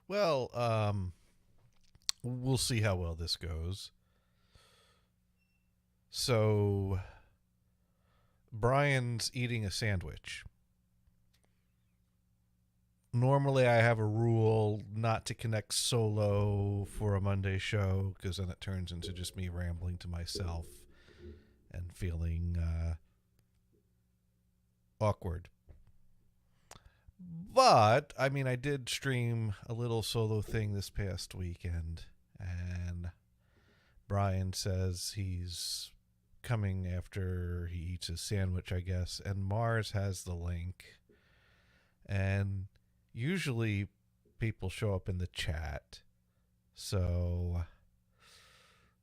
Well, we'll see how well this goes. So, Brian's eating a sandwich. Normally, I have a rule not to connect solo for a Monday show because then it turns into just me rambling to myself and feeling awkward. But, I mean, I did stream a little solo thing this past weekend, and Brian says he's coming after he eats his sandwich, I guess, and Mars has the link. And usually people show up in the chat. So,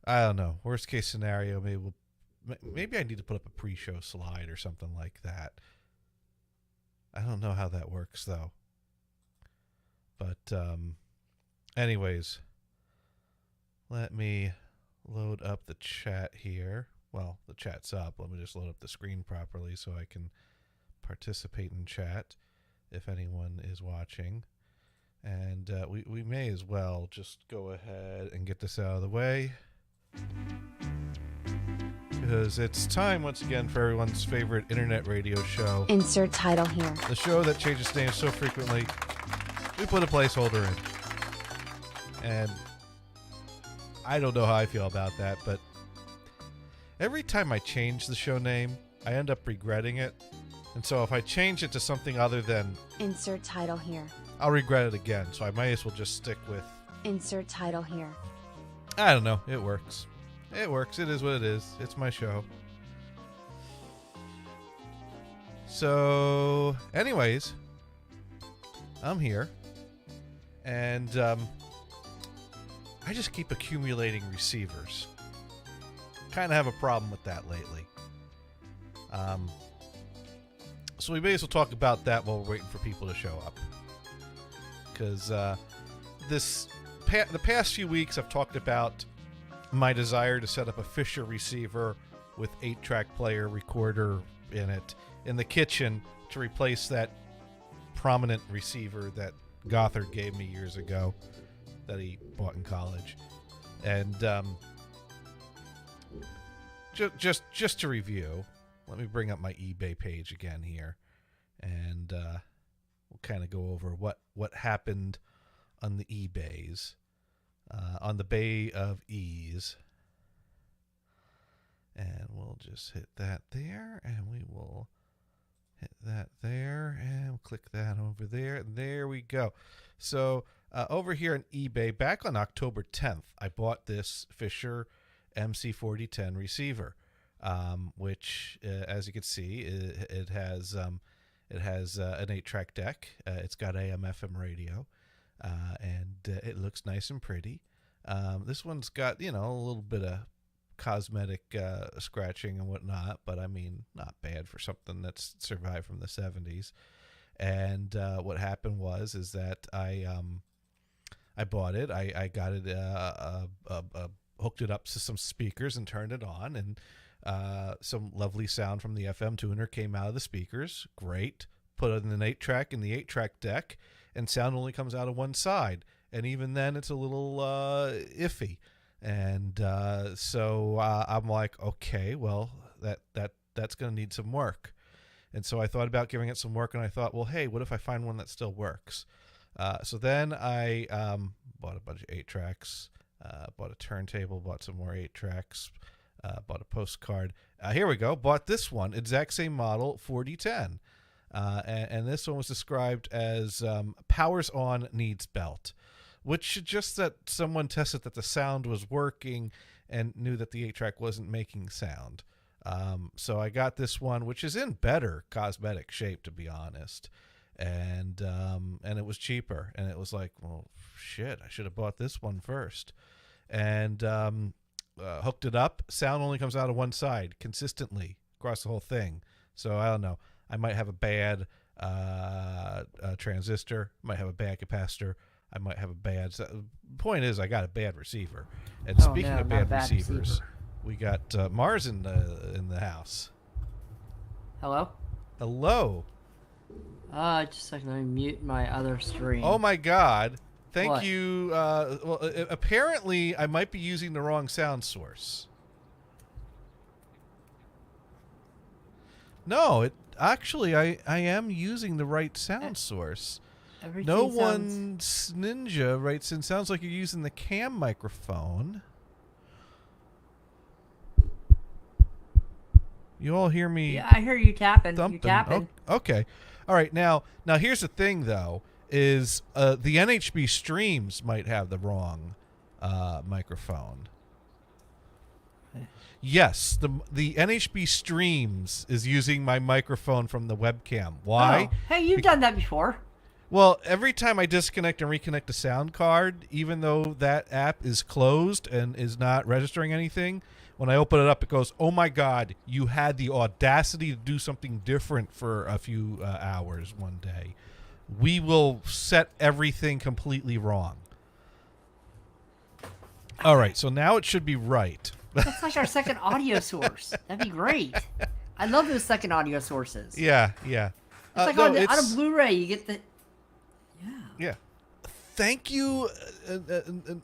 I don't know. Worst case scenario, maybe I need to put up a pre-show slide or something like that. I don't know how that works, though. But, anyways, let me load up the chat here. Well, the chat's up. Let me just load up the screen properly so I can participate in chat if anyone is watching. And we may as well just go ahead and get this out of the way, because it's time once again for everyone's favorite internet radio show. Insert title here. The show that changes names so frequently, we put a placeholder in. And I don't know how I feel about that, but every time I change the show name, I end up regretting it. And so if I change it to something other than Insert title here. I'll regret it again. So I might as well just stick with Insert title here. I don't know. It works. It works. It is what it is. It's my show. So, anyways, I'm here. And I just keep accumulating receivers. Kind of have a problem with that lately. So we may as well talk about that while we're waiting for people to show up. Because the past few weeks I've talked about my desire to set up a Fisher receiver with 8-track player recorder in it in the kitchen to replace that prominent receiver that Gothard gave me years ago that he bought in college. And just to review, let me bring up my eBay page again here, and we'll kind of go over what happened on the eBays. On the Bay of Ease. And we'll just hit that there, and we will hit that there, and we'll click that over there. There we go. So over here on eBay, back on October 10th, I bought this Fisher MC4010 receiver, which, as you can see, it has an 8-track deck. It's got AM/FM radio. And it looks nice and pretty. This one's got, a little bit of cosmetic scratching and whatnot, but I mean, not bad for something that's survived from the 70s. And what happened is that I bought it. I got it, hooked it up to some speakers and turned it on, and some lovely sound from the FM tuner came out of the speakers. Great. Put it in an 8-track in the 8-track deck, and sound only comes out of one side, and even then it's a little iffy. And so I'm like, okay, well, that's going to need some work. And so I thought about giving it some work, and I thought, well, hey, what if I find one that still works? So then I bought a bunch of 8-tracks, bought a turntable, bought some more 8-tracks, bought a postcard. Here we go. Bought this one, exact same model, 4010. And this one was described as powers on, needs belt, which suggests that someone tested that the sound was working and knew that the 8-track wasn't making sound. So I got this one, which is in better cosmetic shape, to be honest. And it was cheaper. And it was like, well, shit, I should have bought this one first. And hooked it up. Sound only comes out of one side consistently across the whole thing. So I don't know. I might have a bad transistor, might have a bad capacitor, I might have a bad... Point is, I got a bad receiver. And speaking of bad receivers, we got Mars in the house. Hello? Hello. Just a second, let me mute my other stream. Oh my God. Thank What? you. Apparently, I might be using the wrong sound source. No, actually I am using the right sound source. Everything No sounds... one's Ninja writes in. Sounds like you're using the cam microphone. You all hear me? Yeah, I hear you tapping. Thumping. You tapping. Oh, okay. All right. Now here's the thing, though, is the NHB streams might have the wrong microphone. Yes, the NHB streams is using my microphone from the webcam. Why? Oh. Hey, you've done that before. Well, every time I disconnect and reconnect the sound card, even though that app is closed and is not registering anything, when I open it up, it goes, "Oh my God, you had the audacity to do something different for a few hours one day. We will set everything completely wrong." All right, so now it should be right. That's like our second audio source. That'd be great. I love those second audio sources. Yeah. It's like on a Blu-ray, you get the... Yeah. Thank you.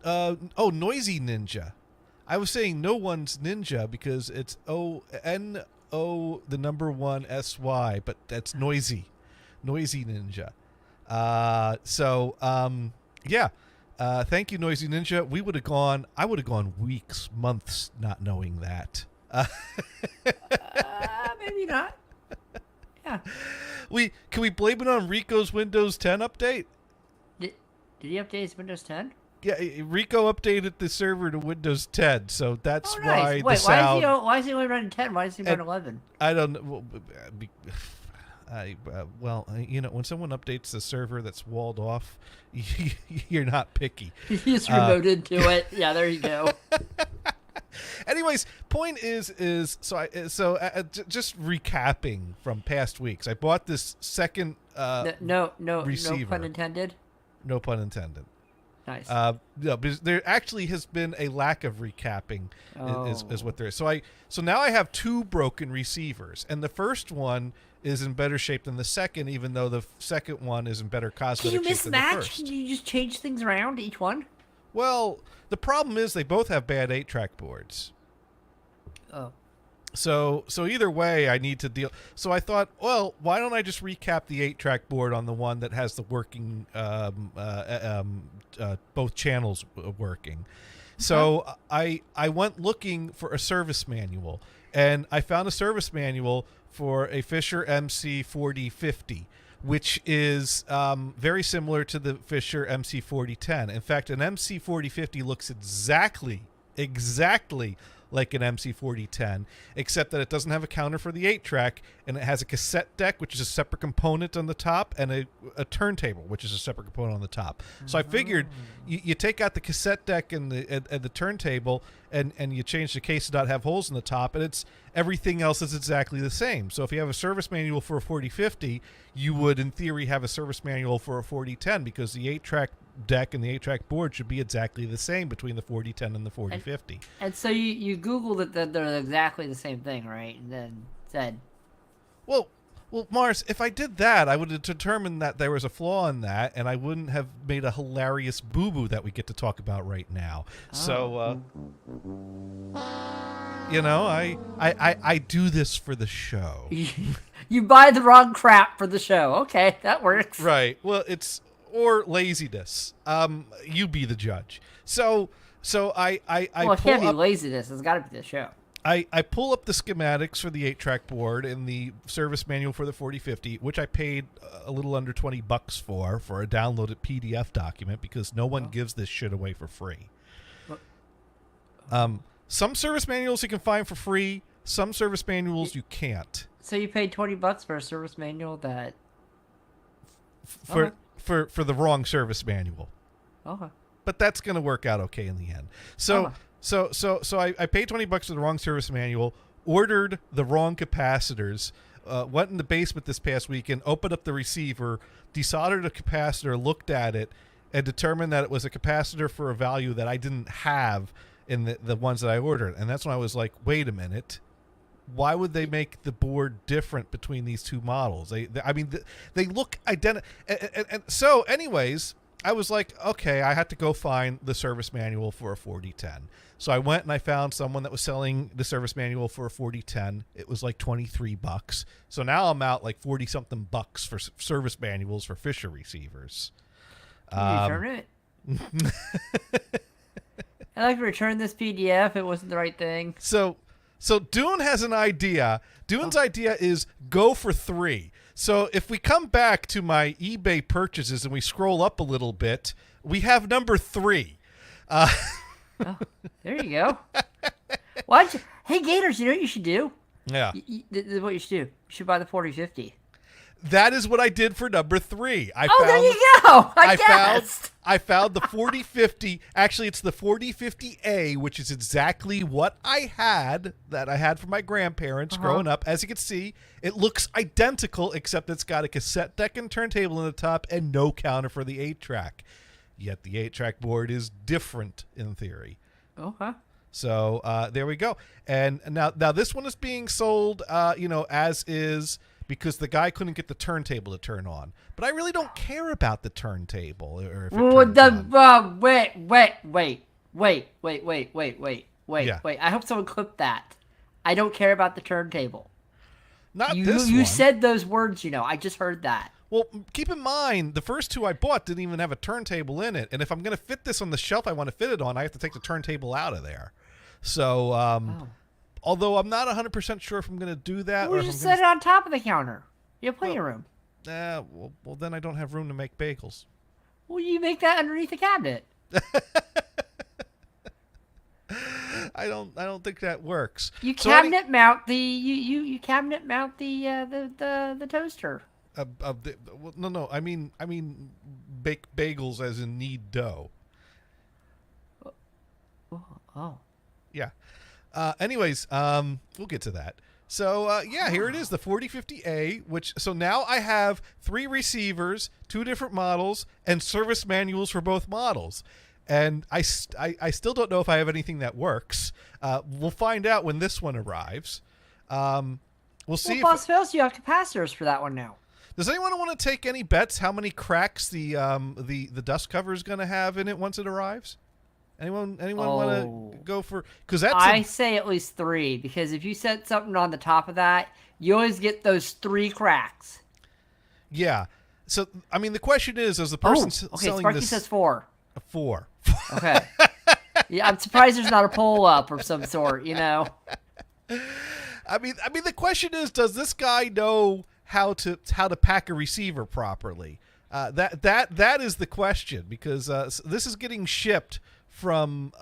Noisy Ninja. I was saying no one's Ninja because it's O-N-O, the number 1 S-Y, but that's Noisy. Noisy Ninja. Yeah. Thank you, Noisy Ninja. I would have gone weeks, months not knowing that. Maybe not. Yeah. Can we blame it on Rico's Windows 10 update? Did he update his Windows 10? Yeah, Rico updated the server to Windows 10, so that's Nice. why Wait, the sound... why is he only running 10? Why is he running 11? I don't know. When someone updates the server that's walled off, you're not picky. He just remoted to it. Yeah, there you go. Anyways, point is just recapping from past weeks. I bought this second No receiver. pun intended. No pun intended. Nice. No, because there actually has been a lack of recapping, is what there is. So now I have 2 broken receivers, and the first one is in better shape than the second, even though the second one is in better Can cosmetic you shape than the mismatch? first. Can you just change things around each one? Well, the problem is they both have bad 8-track boards. Oh. So either way, I need to deal. So I thought, well, why don't I just recap the 8-track board on the one that has the working, both channels working. So I went looking for a service manual, and I found a service manual for a Fisher MC4050, which is very similar to the Fisher MC4010. In fact, an MC4050 looks exactly like an MC4010, except that it doesn't have a counter for the 8-track, and it has a cassette deck, which is a separate component on the top, and a turntable, which is a separate component on the top. So I figured you take out the cassette deck and the turntable, and you change the case to not have holes in the top, and it's everything else is exactly the same. So if you have a service manual for a 4050, you would, in theory, have a service manual for a 4010, because the 8-track deck and the 8-track board should be exactly the same between the 4010 and the 4050. And so you Googled it that they're exactly the same thing, right? And then said... Well, Mars, if I did that, I would have determined that there was a flaw in that, and I wouldn't have made a hilarious boo-boo that we get to talk about right now. Oh. So, I do this for the show. You buy the wrong crap for the show. Okay, that works. Right. Well, or laziness. You be the judge. So I Well, it can't be laziness. It's got to be the show. I pull up the schematics for the 8-track board and the service manual for the 4050, which I paid a little under $20 for a downloaded PDF document, because no one gives this shit away for free. Some service manuals you can find for free. Some service manuals you can't. So you paid $20 for a service manual that... For the wrong service manual. Okay. But that's going to work out okay in the end. So I paid $20 for the wrong service manual, ordered the wrong capacitors, went in the basement this past weekend, opened up the receiver, desoldered a capacitor, looked at it, and determined that it was a capacitor for a value that I didn't have in the ones that I ordered. And that's when I was like, wait a minute. Why would they make the board different between these two models? They look identical. And so, anyways, I was like, okay, I had to go find the service manual for a 4010. So I went and I found someone that was selling the service manual for a 4010. It was like $23. So now I'm out like 40 something bucks for service manuals for Fisher receivers. Return it. I'd like to return this PDF. It wasn't the right thing. So Dune has an idea. Dune's idea is go for 3. So if we come back to my eBay purchases and we scroll up a little bit, we have number 3. Oh, there you go. Hey, Gators, you know what you should do? Yeah. This is what you should do. You should buy the 4050. That is what I did for number 3. There you go. I found the 4050. Actually, it's the 4050A, which is exactly what I had from my grandparents growing up. As you can see, it looks identical, except it's got a cassette deck and turntable in the top and no counter for the 8-track. Yet the 8-track board is different in theory. Okay. So there we go. And now this one is being sold, as is, because the guy couldn't get the turntable to turn on. But I really don't care about the turntable. Or if it turns on. Wait. I hope someone clipped that. I don't care about the turntable. Not you, this you one. said those words, I just heard that. Well, keep in mind, the first 2 I bought didn't even have a turntable in it. And if I'm going to fit this on the shelf I want to fit it on, I have to take the turntable out of there. So, although I'm not 100% sure if I'm going to do that. Well, or just if set it on top of the counter. You have plenty of room. Well, then I don't have room to make bagels. Well, you make that underneath the cabinet. I don't think that works. You cabinet mount the you cabinet mount the toaster. No. I mean, bake bagels as in knead dough. Oh. Yeah. Anyways, we'll get to that. So, here it is, the 4050A, so now I have 3 receivers, 2 different models, and service manuals for both models. And I still don't know if I have anything that works. We'll find out when this one arrives. We'll see. Well, Boss Phils, you have capacitors for that one now. Does anyone want to take any bets how many cracks the dust cover is going to have in it once it arrives? Anyone want to go for? Because I say at least 3, because if you set something on the top of that, you always get those 3 cracks. Yeah. So I mean, the question is, as the person selling Sparky this, says 4. 4. Okay. Yeah, I'm surprised there's not a poll up of some sort. I mean, the question is, does this guy know how to pack a receiver properly? That is the question, because this is getting shipped from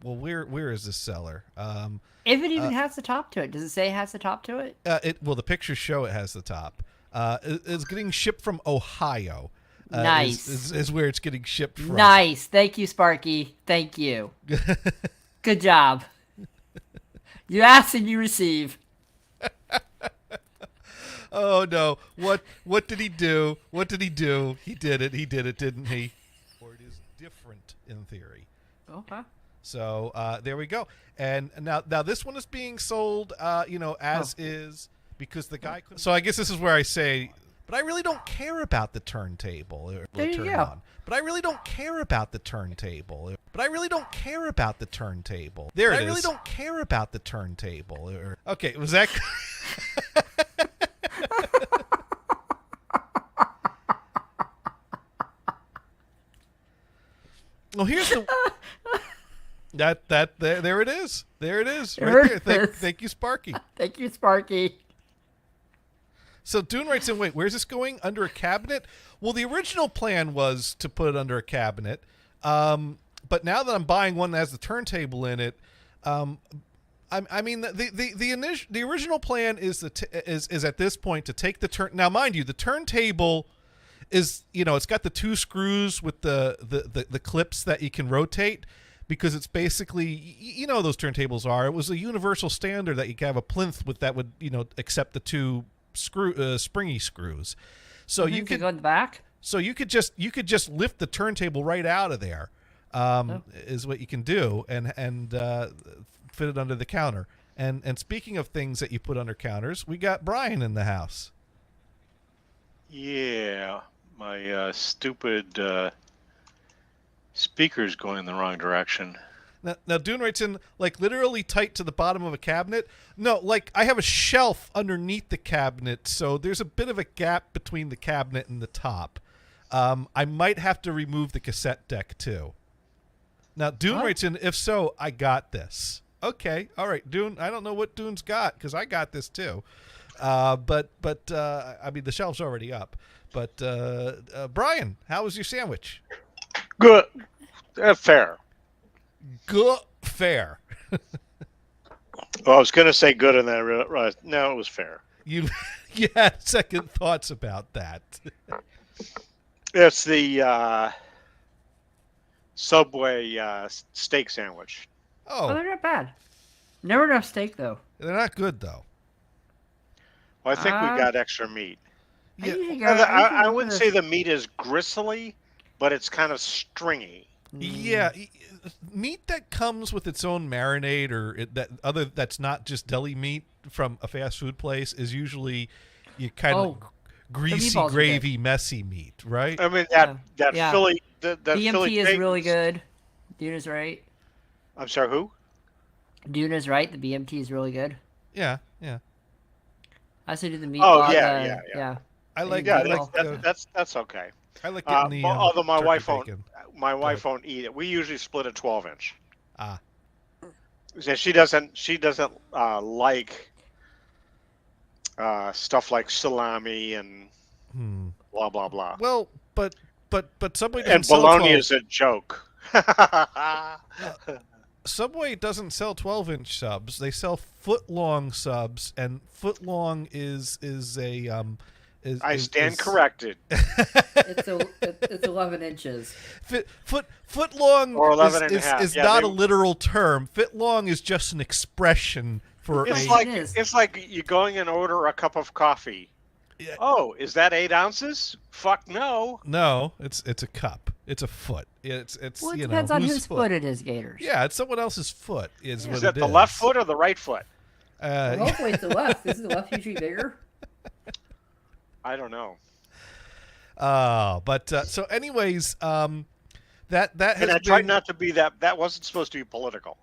where is this seller? If it even has the top to it, does it say it has the top to it? The pictures show it has the top. It's getting shipped from Ohio. Nice is where it's getting shipped from. Nice, thank you, Sparky. Thank you. Good job. You ask and you receive. Oh no! What did he do? What did he do? He did it, didn't he? Or it is different in theory. Okay. So there we go. And now this one is being sold, as is, because the guy couldn't. So I guess this is where I say, but I really don't care about the turntable. There you go. But I really don't care about the turntable. But I really don't care about the turntable. There it is. I really don't care about the turntable. Okay, was that? Well, here's the there it is. There it is. Right there. Thank you, Sparky. Thank you, Sparky. So Dune writes in, wait, where's this going? Under a cabinet? Well, the original plan was to put it under a cabinet. But now that I'm buying one that has the turntable in it, the original plan is at this point to take the turn. Now, mind you, the turntable is, it's got the 2 screws with the clips that you can rotate, because it's basically, those turntables are. It was a universal standard that you could have a plinth with that would, accept the 2 springy screws. So you could go in the back. So you could just lift the turntable right out of there. Is what you can do, and fit it under the counter. And speaking of things that you put under counters, we got Brian in the house. Yeah, stupid speaker's going in the wrong direction. Now Dune writes in, like, literally tight to the bottom of a cabinet. No, like, I have a shelf underneath the cabinet, so there's a bit of a gap between the cabinet and the top. I might have to remove the cassette deck, too. Now, Dune writes in, if so, I got this. Okay, all right, Dune, I don't know what Dune's got, because I got this, too. But I mean, the shelf's already up. But, Brian, how was your sandwich? Good. Fair. Good. Fair. Well, I was going to say good, and then I realized, no, it was fair. You had second thoughts about that. It's the Subway steak sandwich. Oh, they're not bad. Never enough steak, though. They're not good, though. Well, I think we got extra meat. Yeah. I wouldn't say the meat is gristly, but it's kind of stringy. Yeah, meat that comes with its own marinade or that's not just deli meat from a fast food place is usually you kind of greasy, gravy, messy meat, right? I mean that Philly that BMT Philly is really good. Dune is right. I'm sorry, who? Dune is right. The BMT is really good. Yeah. I also do the meat. Yeah. I like. That's okay. I like getting the. Although my wife bacon. won't eat it. We usually split a 12-inch. Ah. So she doesn't like stuff like salami and blah blah blah. Well, but Subway doesn't and sell bologna 12. is a joke. Subway doesn't sell 12-inch subs. They sell foot-long subs, and foot-long is a I stand corrected. It's 11 inches. Foot long or 11 and a half. is not a literal term. Foot long is just an expression for it's like you going and order a cup of coffee. Yeah. Oh, is that 8 ounces? Fuck no. No, it's a cup. It's a foot. It's well, it depends on whose foot it is, Gators. Yeah, it's someone else's foot. Is it the left foot or the right foot? Well, hopefully it's the left. Is the left usually bigger? I don't know. But so anyways, that has and I tried not to be that. That wasn't supposed to be political.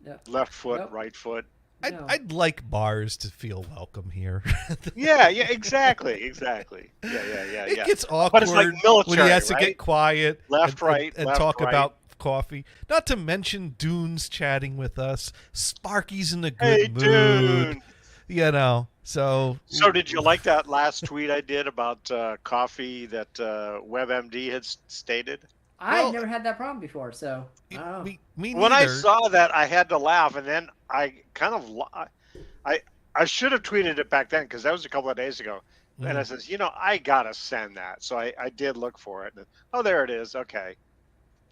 Yeah. Left foot, right foot. I'd like bars to feel welcome here. yeah, exactly. Yeah. It gets awkward but it's like military, when he has to right? get quiet, right, and left, talk right. about coffee. Not to mention Dune's chatting with us. Sparky's in a good mood. Dune. You know, so did you like that last tweet I did about coffee that WebMD had stated? I've never had that problem before, so me when I saw that, I had to laugh, and then I kind of I should have tweeted it back then because that was a couple of days ago, and I says, I gotta send that, so I did look for it. And, oh, there it is. Okay,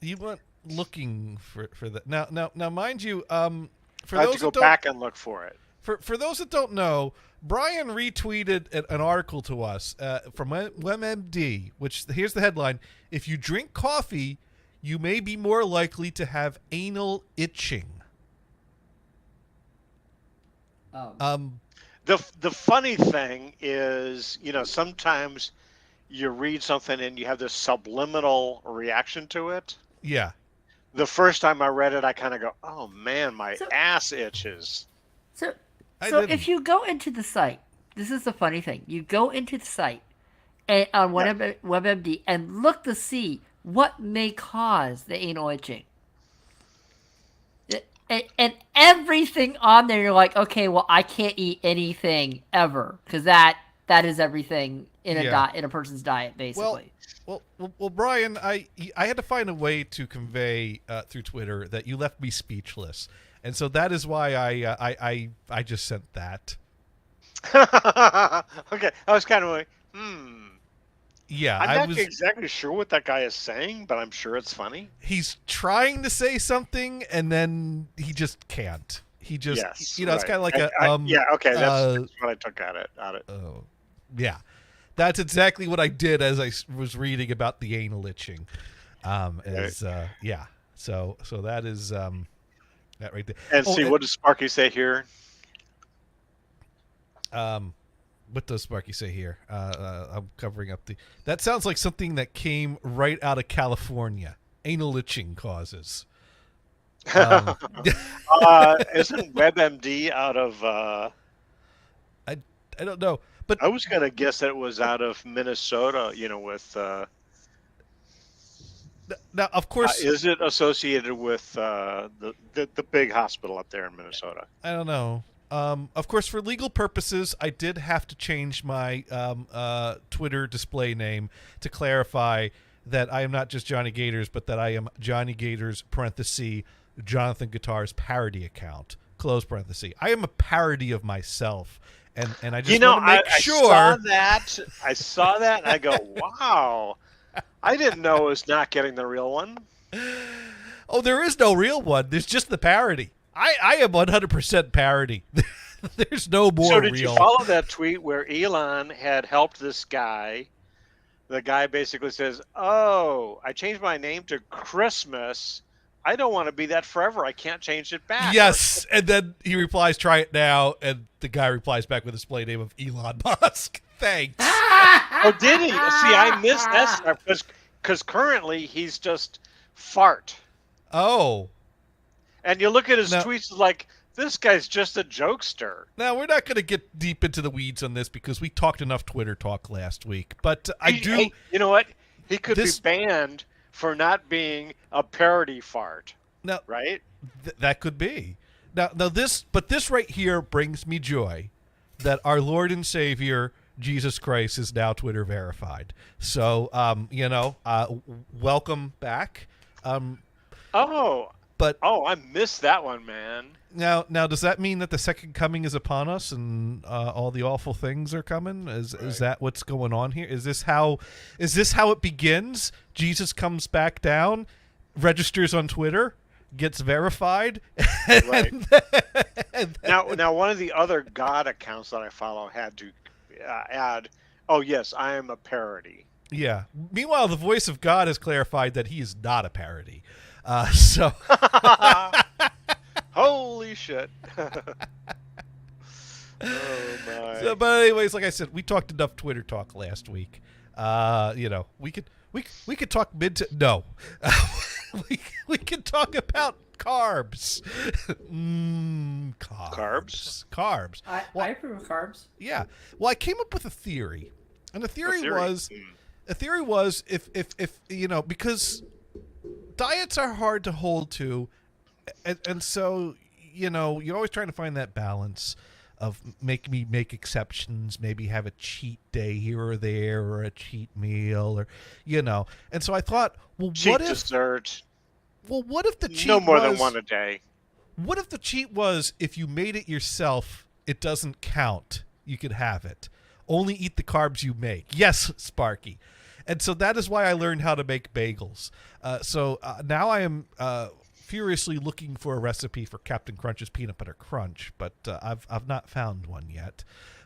you weren't looking for that. Now, mind you, for I have those to go that back and look for it. For those that don't know, Brian retweeted an article to us from WebMD, which here's the headline: if you drink coffee, you may be more likely to have anal itching. The funny thing is, sometimes you read something and you have this subliminal reaction to it. Yeah. The first time I read it, I kind of go, "Oh man, my ass itches." So if you go into the site, this is the funny thing. You go into the site on WebMD and look to see what may cause the anal itching. And everything on there, you're like, okay, well, I can't eat anything ever because that is everything in a person's diet, basically. Well, Brian, I had to find a way to convey through Twitter that you left me speechless. And so that is why I just sent that. Okay, I was kind of like, Yeah, I'm not exactly sure what that guy is saying, but I'm sure it's funny. He's trying to say something, and then he just can't. He just, it's kind of like okay, that's what I took at it. Oh, yeah, that's exactly what I did as I was reading about the anal itching. So that is that right there. And what does Sparky say here? What does Sparky say here? I'm covering up the. That sounds like something that came right out of California. Anal itching causes. Isn't WebMD out of? I don't know, but I was gonna guess that it was out of Minnesota. With. Now, of course, Is it associated with the big hospital up there in Minnesota? I don't know. Of course, for legal purposes, I did have to change my Twitter display name to clarify that I am not just Johnny Gators, but that I am Johnny Gators (parenthesis Jonathan Guitar's parody account close parenthesis). I am a parody of myself, and I just want to make sure. I saw that, and I go, wow. I didn't know it was not getting the real one. Oh, there is no real one. There's just the parody. I am 100% parody. There's no more real. So did you follow that tweet where Elon had helped this guy? The guy basically says, "Oh, I changed my name to Christmas. I don't want to be that forever. I can't change it back." Yes, and then he replies, "Try it now," and the guy replies back with a display name of Elon Musk. Thanks. Oh, did he? See, I missed that stuff because currently he's just fart. Oh. And you look at his tweets like, this guy's just a jokester. Now, we're not going to get deep into the weeds on this because we talked enough Twitter talk last week. But Hey, you know what? He could be banned for not being a parody fart. Now, right? That could be. Now, this right here brings me joy that our Lord and Savior Jesus Christ is now Twitter verified. So, welcome back. I missed that one, man. Now, does that mean that the second coming is upon us and all the awful things are coming? Is that what's going on here? Is this how it begins? Jesus comes back down, registers on Twitter, gets verified. Right. Now, one of the other God accounts that I follow had to add, "Oh yes, I am a parody." Yeah. Meanwhile, the voice of God has clarified that he is not a parody. So. Holy shit. Oh my. So, but anyways, like I said, we talked enough Twitter talk last week. We could talk no. we could talk about carbs. Carbs. I approve of carbs. Yeah. Well, I came up with a theory. And the theory was if because diets are hard to hold to, and so you're always trying to find that balance of make exceptions, maybe have a cheat day here or there, or a cheat meal, or and so I thought, well, cheat dessert. Well, what if the cheat no more than one a day? What if the cheat was if you made it yourself, it doesn't count, you could have it, only eat the carbs you make? Yes, Sparky. And so that is why I learned how to make bagels. So now I am furiously looking for a recipe for Captain Crunch's Peanut Butter Crunch, but I've not found one yet.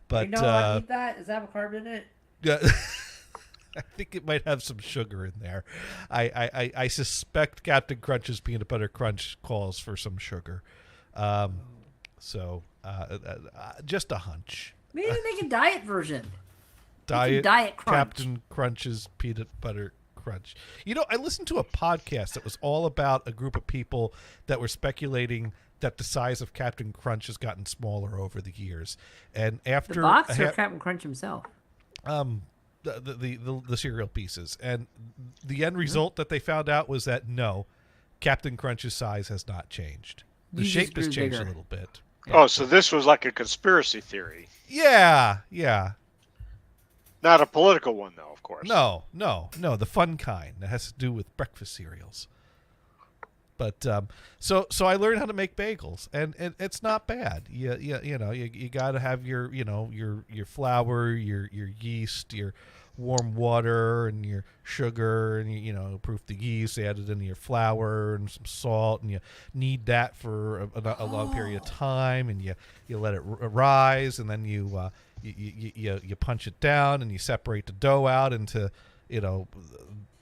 But eat that? Does that have a carb in it? Yeah. I think it might have some sugar in there. I suspect Captain Crunch's Peanut Butter Crunch calls for some sugar. So just a hunch. Maybe make a diet version. Diet Crunch. Captain Crunch's Peanut Butter Crunch. I listened to a podcast that was all about a group of people that were speculating that the size of Captain Crunch has gotten smaller over the years. And after the box or Captain Crunch himself? The cereal pieces. And the end result that they found out was that no, Captain Crunch's size has not changed. The shape has changed a little bit. Yeah. Oh, so this was like a conspiracy theory. Yeah. Not a political one, though, of course. No, the fun kind that has to do with breakfast cereals. But so I learned how to make bagels, and it's not bad. You got to have your flour, your yeast, your warm water, and your sugar, and proof the yeast, add it into your flour and some salt, and you knead that for a long period of time, and you let it rise, and then you punch it down, and you separate the dough out into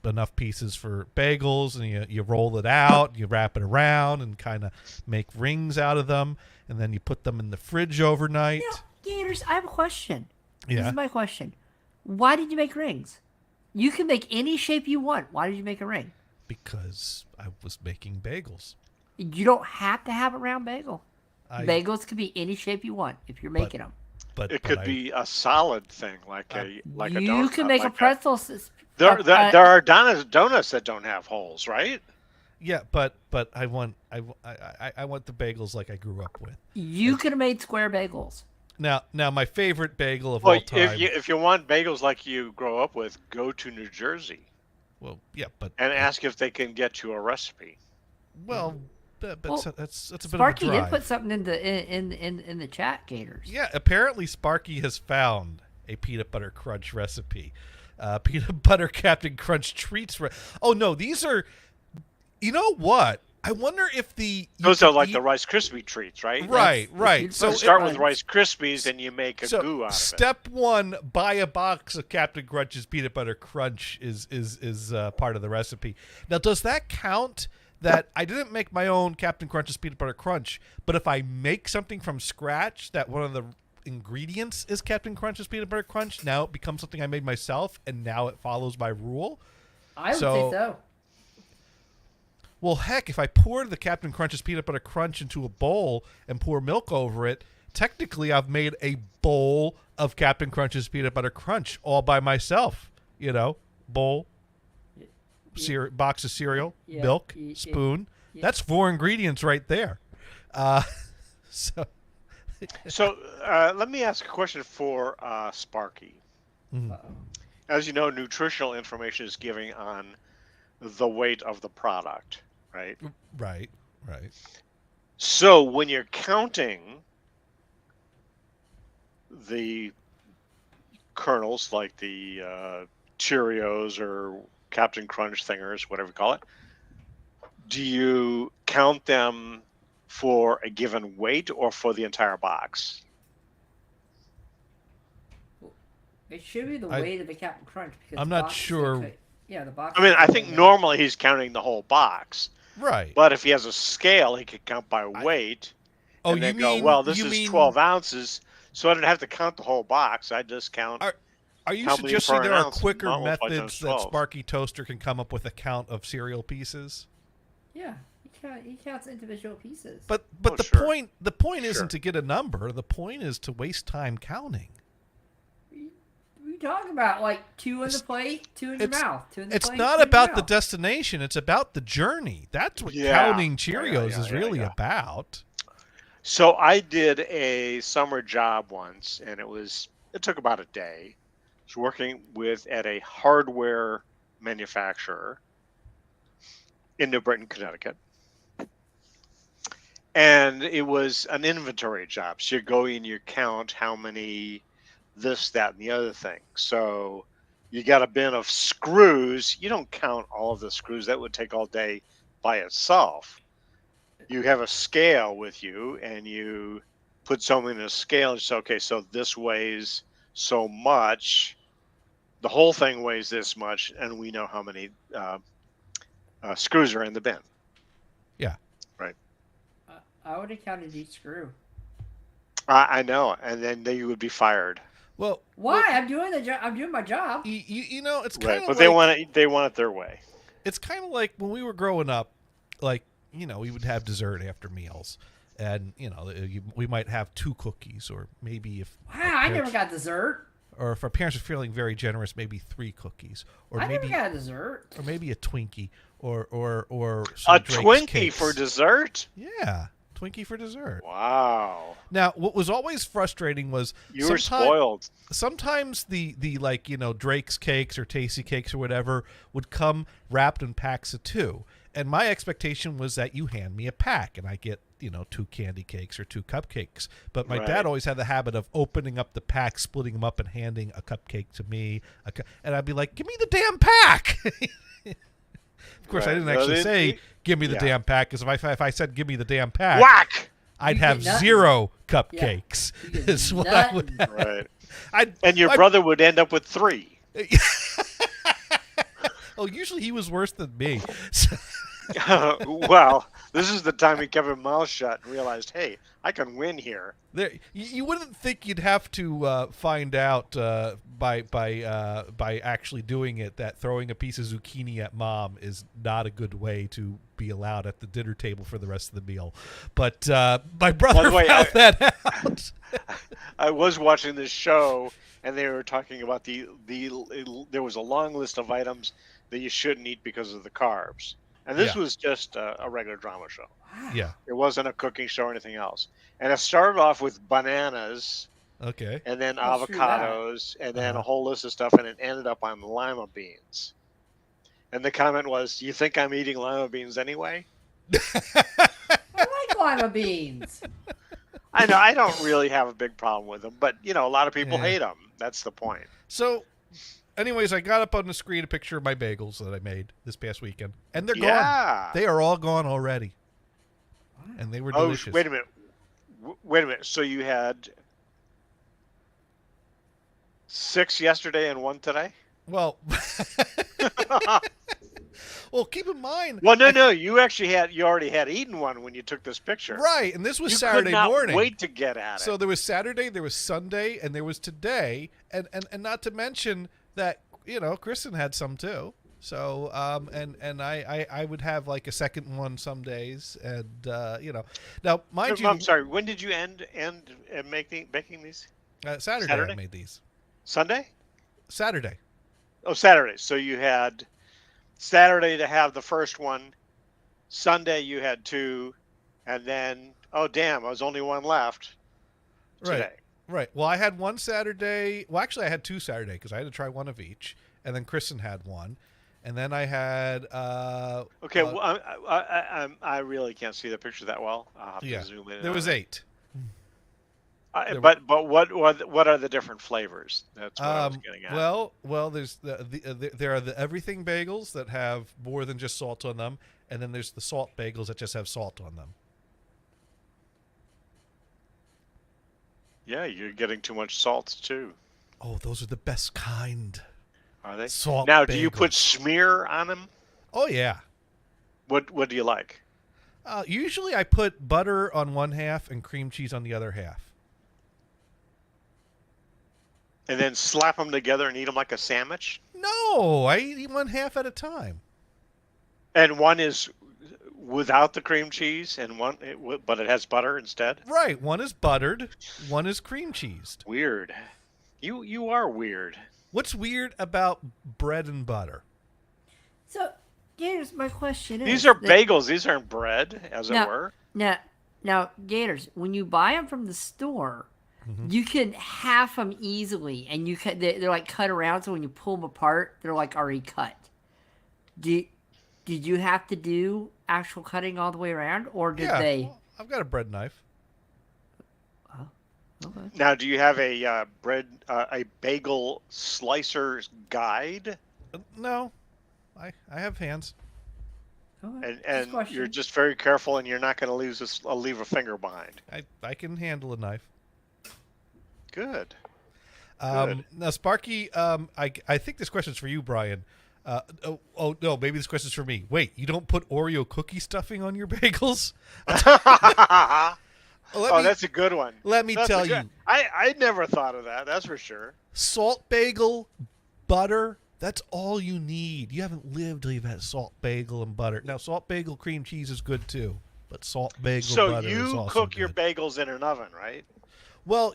enough pieces for bagels, and you roll it out, you wrap it around, and kind of make rings out of them, and then you put them in the fridge overnight. Gators, I have a question. This Yeah. is my question. Why did you make rings? You can make any shape you want. Why did you make a ring? Because I was making bagels. You don't have to have a round bagel. I Bagels can be any shape you want if you're making them. but It but could I, be a solid thing, like a donut. You can make a like pretzel. There are donuts that don't have holes, right? yeah, but I want I want the bagels like I grew up with. You could have made square bagels. Now my favorite bagel of Well, all time. if you want bagels like you grow up with, go to New Jersey Well, yeah, but and ask if they can get you a recipe. well, but Well, that's a bit Sparky of a drive. did put something in the chat, Gators. Yeah, apparently Sparky has found a peanut butter crunch recipe. Peanut butter Captain Crunch treats. Oh no, these are. You know what? I wonder if Those are like the Rice Krispie treats, right? Right. So So start with Rice Krispies, and you make a goo out of it. Step one: buy a box of Captain Crunch's peanut butter crunch is part of the recipe. Now, does that count? That I didn't make my own Captain Crunch's peanut butter crunch, but if I make something from scratch, that one of the ingredients is Captain Crunch's peanut butter crunch, now it becomes something I made myself, and now it follows my rule. I would say so. Well, heck, if I poured the Captain Crunch's peanut butter crunch into a bowl and pour milk over it, technically I've made a bowl of Captain Crunch's peanut butter crunch all by myself. You know, bowl, box of cereal, milk, spoon. That's 4 ingredients right there. So let me ask a question for Sparky. Mhm. As you know, nutritional information is giving on the weight of the product, right? Right. So when you're counting the kernels, like the Cheerios or Captain Crunch thingers, whatever you call it, do you count them for a given weight or for the entire box? It should be the weight of the Captain Crunch. Because I'm not sure. Yeah, the box. I mean, I think normally he's counting the whole box. Right. But if he has a scale, he could count by weight. Oh, and then you go, mean? well, this you is mean, 12 ounces, so I didn't have to count the whole box. I just count. Are you how many suggesting per there are ounce, quicker multiplied times methods that 12? Sparky Toaster can come up with a count of cereal pieces? Yeah, he counts individual pieces. But Oh, the sure. point Sure. isn't to get a number. The point is to waste time counting. We talk about like 2 in the plate, 2 in your mouth, 2 in the It's plate. not 2 in your about the mouth. destination. It's about the journey. That's what Yeah. counting Cheerios Yeah, is really yeah. about. So I did a summer job once, and it took about a day. I was working at a hardware manufacturer in New Britain, Connecticut. And it was an inventory job. So you go in, you count how many this, that, and the other thing. So you got a bin of screws. You don't count all of the screws. That would take all day by itself. You have a scale with you, and you put something in a scale and say, okay, so this weighs so much. The whole thing weighs this much, and we know how many screws are in the bin. Yeah. Right. I would have counted each screw. I know, and then you would be fired. Well, Why? I'm doing the job. I'm doing my job. you know, it's kind Right, of but like, they want it their way. it's kind of like when we were growing up, like, you know, we would have dessert after meals, and you know, we might have 2 cookies, or maybe if Wow, I never got dessert. or if our parents are feeling very generous, maybe 3 cookies, or I maybe never got a dessert. or maybe a Twinkie, or some A Drake's Twinkie cakes. for dessert? Yeah, Twinkie for dessert. Wow. Now, what was always frustrating was You were spoiled. sometimes the like, you know, Drake's cakes or Tasty cakes or whatever would come wrapped in packs of 2. And my expectation was that you hand me a pack and I get, you know, 2 candy cakes or 2 cupcakes. But my Right. dad always had the habit of opening up the pack, splitting them up, and handing a cupcake to me. And I'd be like, give me the damn pack. Of course, I Right. didn't No, actually they- say, give me the yeah. damn pack, because if I said, give me the damn pack, Whack! I'd You have get nothing. 0 cupcakes. You get Is what I would have. Right. And your brother would end up with 3. Oh, usually he was worse than me. So, Well, This is the time he kept his mouth shut and realized, hey, I can win here. There, you wouldn't think you'd have to find out by actually doing it that throwing a piece of zucchini at mom is not a good way to be allowed at the dinner table for the rest of the meal. But my brother found that out. I was watching this show, and they were talking about there was a long list of items that you shouldn't eat because of the carbs. And this was just a regular drama show. Yeah. It wasn't a cooking show or anything else. And it started off with bananas. Okay. And then avocados, and then a whole list of stuff, and it ended up on lima beans. And the comment was, "You think I'm eating lima beans anyway?" I like lima beans. I know I don't really have a big problem with them, but a lot of people hate them. That's the point. So, anyways, I got up on the screen a picture of my bagels that I made this past weekend, and they're gone. They are all gone already, and they were delicious. Wait a minute. So you had 6 yesterday and 1 today? Well, well, keep in mind. Well, no. You already had eaten one when you took this picture. Right, and this was Saturday morning. Wait to get at it. So there was Saturday, there was Sunday, and there was today, and not to mention that Kristen had some too. So and I would have like a second one some days, and now mind you. I'm sorry. When did you end making these? Saturday I made these. Sunday? Saturday. Oh, Saturday. So you had Saturday to have the first one. Sunday you had 2, and then I was only 1 left today. Right. Well, I had one Saturday. Well, actually, I had 2 Saturday because I had to try one of each, and then Kristen had one, and then I had. Okay. Well, I really can't see the picture that well. I'll have to zoom in. There was 8. But what are the different flavors? That's what I was getting at. Well, there's there are the everything bagels that have more than just salt on them, and then there's the salt bagels that just have salt on them. Yeah, you're getting too much salt too. Oh, those are the best kind. Are they? Salt now, bagels. Do you put smear on them? Oh yeah. What do you like? Usually, I put butter on one half and cream cheese on the other half. And then slap them together and eat them like a sandwich? No, I eat one half at a time. And one is without the cream cheese, and but it has butter instead? Right. One is buttered, one is cream cheesed. Weird. You are weird. What's weird about bread and butter? So, Gators, my question is... These are bagels. These aren't bread, as it were. Now, Gators, when you buy them from the store... You can half them easily, and they're like cut around, so when you pull them apart, they're like already cut. Did you have to do actual cutting all the way around, or did they? Well, I've got a bread knife. Oh, okay. Now, do you have a bagel slicer's guide? No, I have hands. Okay. And you're just very careful, and you're not going to leave a finger behind. I can handle a knife. Good. Now, Sparky, I think this question's for you, Brian. No, maybe this question's for me. Wait, you don't put Oreo cookie stuffing on your bagels? That's a good one. Let me tell you. I never thought of that. That's for sure. Salt bagel, butter. That's all you need. You haven't lived till you've had salt bagel and butter. Now, salt bagel cream cheese is good too, but salt bagel butter is also So you cook good. your bagels in an oven, right? Well,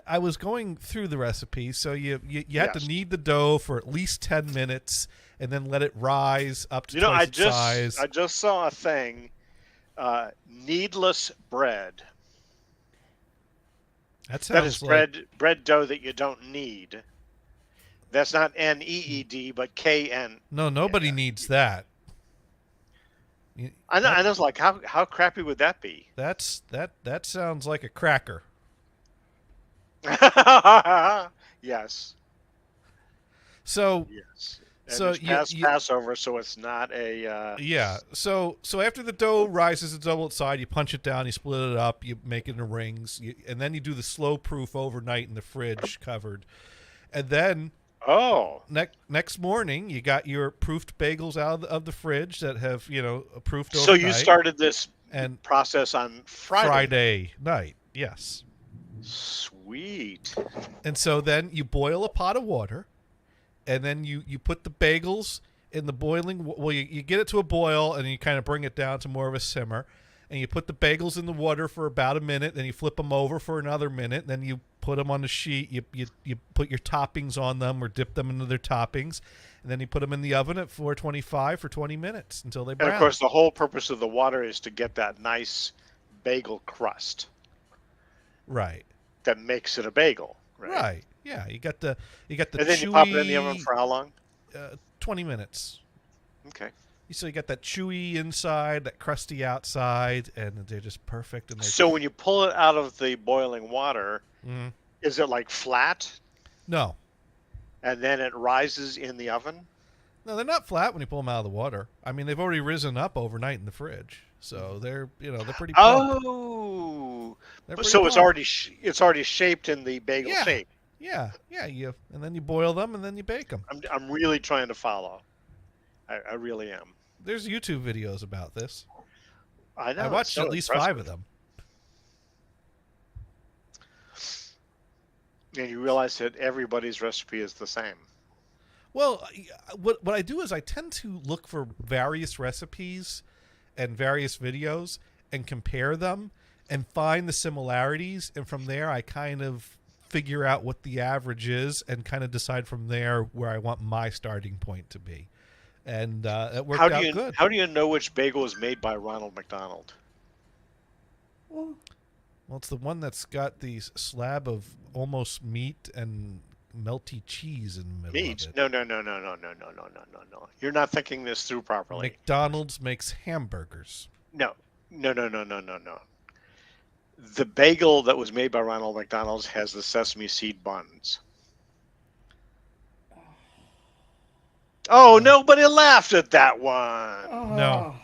I was going through the recipe, so you have to knead the dough for at least 10 minutes and then let it rise up to twice its size. I just saw a thing, kneadless bread. That is bread dough that you don't knead. That's not N-E-E-D, but K-N. No, nobody needs that. I know. I was like, how crappy would that be? That sounds like a cracker. Yes. So yes. And so it's Passover, so it's not a. Yeah. So after the dough rises to double its side, you punch it down, you split it up, you make it into rings, and then you do the slow proof overnight in the fridge covered, and then Oh, Next morning, you got your proofed bagels out of the fridge that have proofed so overnight. you started this and process on Friday. Friday night, yes. Sweet. And so then you boil a pot of water, and then you put the bagels in the boiling. Well, you get it to a boil, and you kind of bring it down to more of a simmer, and you put the bagels in the water for about a minute. Then you flip them over for another minute. Then you put them on the sheet. You put your toppings on them or dip them into their toppings, and then you put them in the oven at 425 for 20 minutes until they brown. And of course, the whole purpose of the water is to get that nice bagel crust Right. that makes it a bagel. Right. Yeah. You got the And then chewy, you pop it in the oven for how long? 20 minutes. Okay. So you got that chewy inside, that crusty outside, and they're just perfect. And So when you pull it out of the boiling water, Mhm. is it like flat No, and then it rises in the oven? no, they're not flat when you pull them out of the water. I mean, they've already risen up overnight in the fridge, so they're pretty plump. Oh, They're pretty so it's plump. already shaped in the bagel Yeah. shape. Yeah, and then you boil them and then you bake them. I'm really trying to follow. I really am. There's YouTube videos about this. I know. I it's watched so at least impressive. 5 of them. And you realize that everybody's recipe is the same. Well, what I do is I tend to look for various recipes and various videos and compare them and find the similarities, and from there I kind of figure out what the average is and kind of decide from there where I want my starting point to be. And it worked out good. How do you know which bagel is made by Ronald McDonald? Well, it's the one that's got the slab of almost meat and melty cheese in the middle Meat? of it. No. You're not thinking this through properly. McDonald's makes hamburgers. No. The bagel that was made by Ronald McDonald's has the sesame seed buns. Oh, nobody laughed at that one.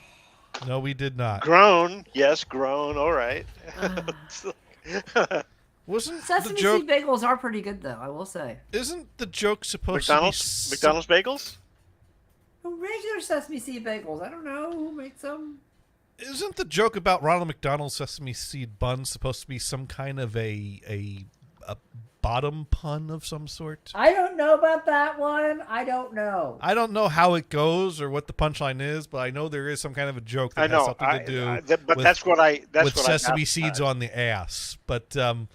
No, we did not. Grown. Yes, grown. All right. Wasn't Sesame the joke? seed bagels are pretty good, though. I will say. Isn't the joke supposed McDonald's? to be McDonald's bagels? Regular sesame seed bagels. I don't know who makes them. Isn't the joke about Ronald McDonald's sesame seed buns supposed to be some kind of a bottom pun of some sort? I don't know about that one. I don't know. I don't know how it goes or what the punchline is, but I know there is some kind of a joke that I know. has something to do But with, that's what I. That's with what sesame I seeds on the ass. But No,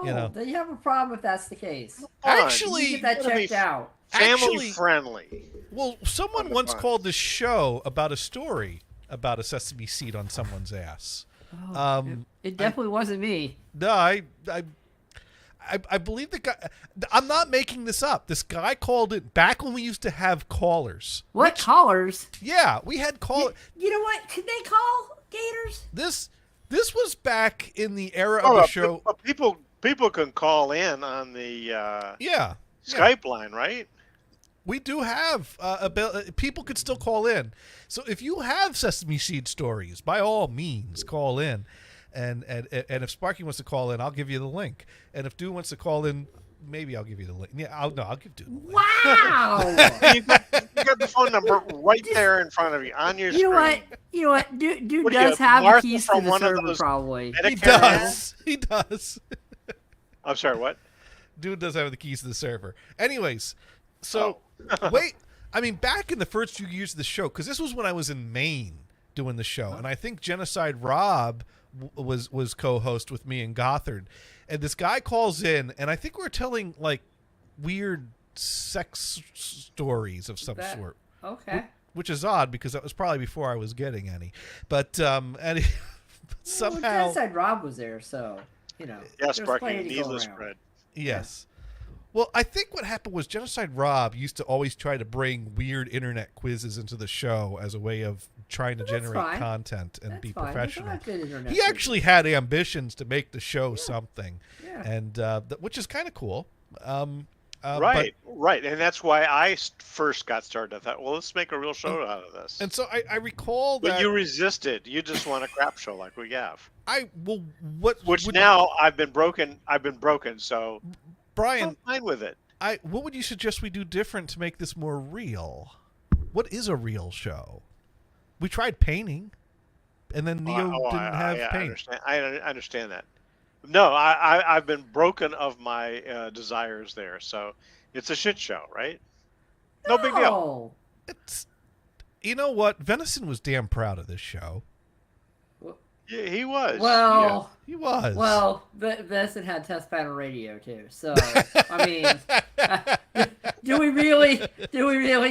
you know. then you have a problem if that's the case. Actually, You get that gotta be checked out. Family Actually- friendly. well, someone on the once buns. called this show about a story about a sesame seed on someone's ass. It definitely wasn't me. No, I believe the guy. I'm not making this up. This guy called it back when we used to have callers. What callers? Yeah, we had call. You know what? Could they call Gators? This was back in the era of Oh, the show. but people can call in on the Yeah, Skype line, right? we do have people could still call in. So if you have sesame seed stories, by all means, call in. And if Sparky wants to call in, I'll give you the link. And if Dude wants to call in, maybe I'll give you the link. Yeah, I'll give Dude the link. Wow. You got the phone number right there in front of you on your You screen. know what? You know what? Dude What do you does have the Martha keys from to the one of server, those probably. He Medicare does. He does. I'm sorry, what? Dude does have the keys to the server. Anyways, so wait. I mean, back in the first few years of the show, because this was when I was in Maine doing the show, and I think Genocide Rob was co-host with me and Gothard, and this guy calls in, and I think we're telling like weird sex stories of some sort. Okay. Which is odd because that was probably before I was getting any. But and somehow, Well, Genocide Rob was there, so you know. Yes, there's Sparky, plenty to go needless around. bread. yes. Well, I think what happened was Genocide Rob used to always try to bring weird internet quizzes into the show as a way of trying to Well, that's generate fine. content and That's be fine. There's a professional. lot of good internet He actually had ambitions to make the show something, Yeah. and which is kind of cool. Right, and that's why I first got started. I thought, well, let's make a real show out of this. And so I recall But that you resisted. You just want a crap show like we have. what Which would- now I've been broken. So Brian, I'm fine with it. what would you suggest we do different to make this more real? What is a real show? We tried painting, and then Neo didn't have I paint. understand. I understand that. No, I've been broken of my desires there, so it's a shit show, right? No big deal. No. It's, you know what? Venison was damn proud of this show. Yeah, he was. Well, He was. well, Venison had test panel radio too. So I mean, do we really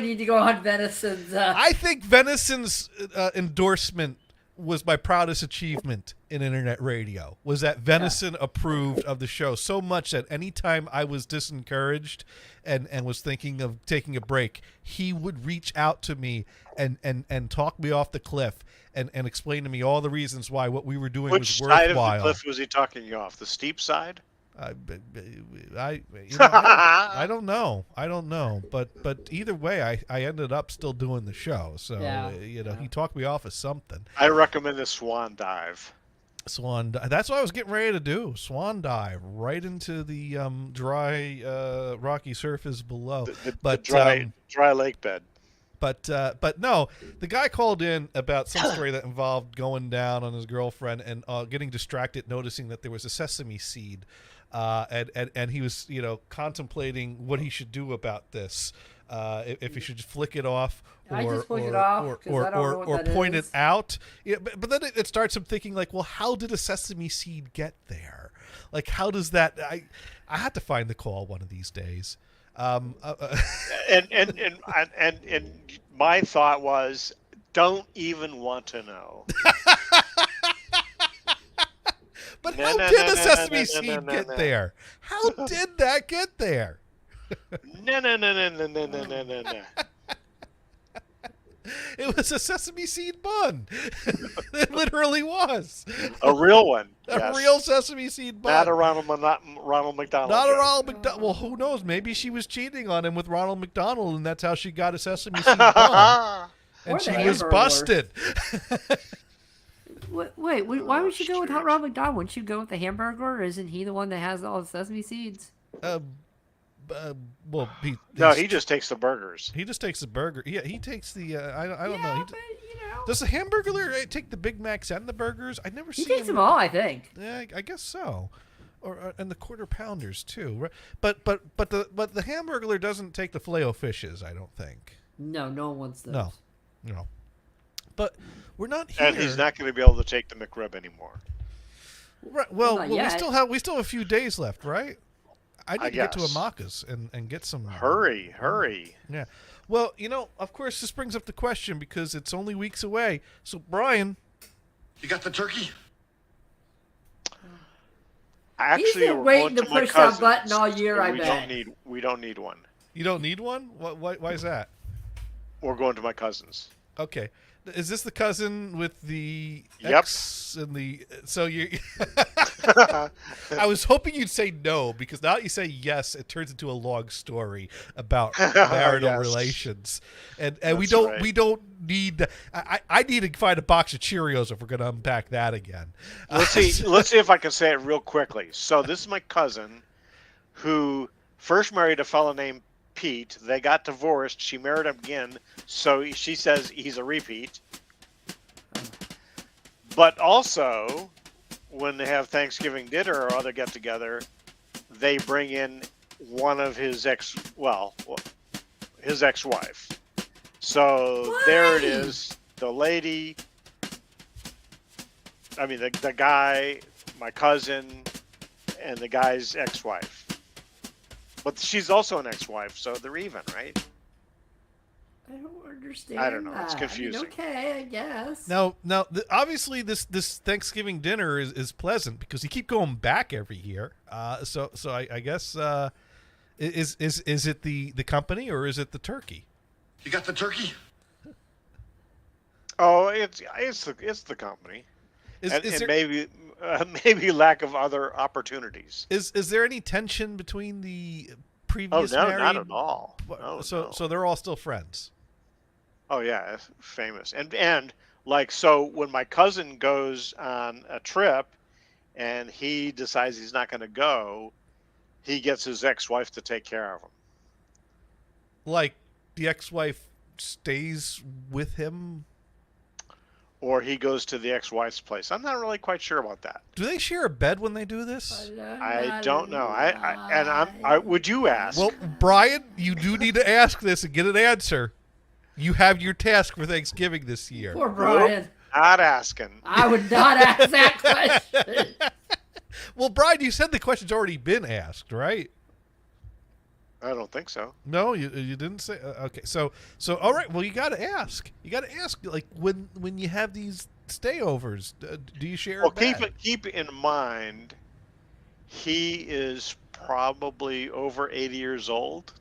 need to go on Venison's? I think Venison's endorsement was my proudest achievement in internet radio. Was that Venison approved of the show so much that anytime I was disencouraged and was thinking of taking a break, he would reach out to me and talk me off the cliff and explain to me all the reasons why what we were doing Which was side of worthwhile. the cliff was he talking you off? The steep side? I don't know. But either way, I ended up still doing the show. So he talked me off of something. I recommend the swan dive. That's what I was getting ready to do. Swan dive right into the dry rocky surface below. The dry lake bed. But no, the guy called in about some story that involved going down on his girlfriend and getting distracted, noticing that there was a sesame seed, and he was contemplating what he should do about this, if he should just flick it off or point it out. Yeah, but then it starts him thinking like, well, how did a sesame seed get there? Like, how does that? I had to find the call one of these days. And my thought was, don't even want to know. But how did a sesame seed get there? How did that get there? No. It was a sesame seed bun. It literally was. A real one. A real sesame seed bun. Not a Ronald McDonald. Not a Ronald McDonald. Well, who knows? Maybe she was cheating on him with Ronald McDonald, and that's how she got a sesame seed bun. And she was busted. Wait, why would she go with Ronald McDonald? Wouldn't she go with the hamburger? Isn't he the one that has all the sesame seeds? Well, he just takes the burgers. He just takes the burger. Yeah, he takes the. I don't know. But, Does the hamburger take the Big Macs and the burgers? I never. He takes them all, I think. Yeah, I guess so. Or and the quarter pounders too. Right? But the hamburger doesn't take the Filet-O-Fishes. I don't think. No one wants those. No. But we're not here. And he's not going to be able to take the McRib anymore. Right. Well, Not we yet. still have a few days left, right? I need to get to guess. Amaka's and get some. Hurry. Yeah. Well, of course, this brings up the question because it's only weeks away. So, Brian, You got the turkey? Actually, He's been waiting to push that button all year, I bet. We don't need one. you don't need one. Why is that? We're going to my cousin's. Okay. Is this the cousin with the Yep. X and the? So you. I was hoping you'd say no because now that you say yes, it turns into a long story about marital Yes. relations, and That's we don't right. need. I need to find a box of Cheerios if we're going to unpack that again. Let's see if I can say it real quickly. So this is my cousin, who first married a fellow named Pete. They got divorced. She married him again. So she says he's a repeat. But also, when they have Thanksgiving dinner or other get together, they bring in one of his his ex-wife. So there it is. The lady, I mean the guy, my cousin, and the guy's ex-wife. But she's also an ex-wife, so they're even, right? I don't understand. I don't know. It's that. confusing. I mean, okay, I guess. Now, obviously, this Thanksgiving dinner is pleasant because you keep going back every year. So I guess is it the company or is it the turkey? You got the turkey? Oh, it's the company, Is and there maybe lack of other opportunities. is there any tension between the Oh previous no, married? not at all. Well, No, so no. they're all still friends. Oh yeah, it's famous. And like so when my cousin goes on a trip and he decides he's not going to go, he gets his ex-wife to take care of him. like the ex-wife stays with him? Or he goes to the ex-wife's place. I'm not really quite sure about that. Do they share a bed when they do this? I don't know. I would you ask? Well, Brian, you do need to ask this and get an answer. You have your task for Thanksgiving this year. Poor Brian. Not asking. I would not ask that question. Well, Brian, you said the question's already been asked, right? I don't think so. No, you didn't say. Okay, so all right. Well, you got to ask. You got to ask, like when you have these stayovers, do you share? Well, a bed? keep in mind, he is probably over 80 years old.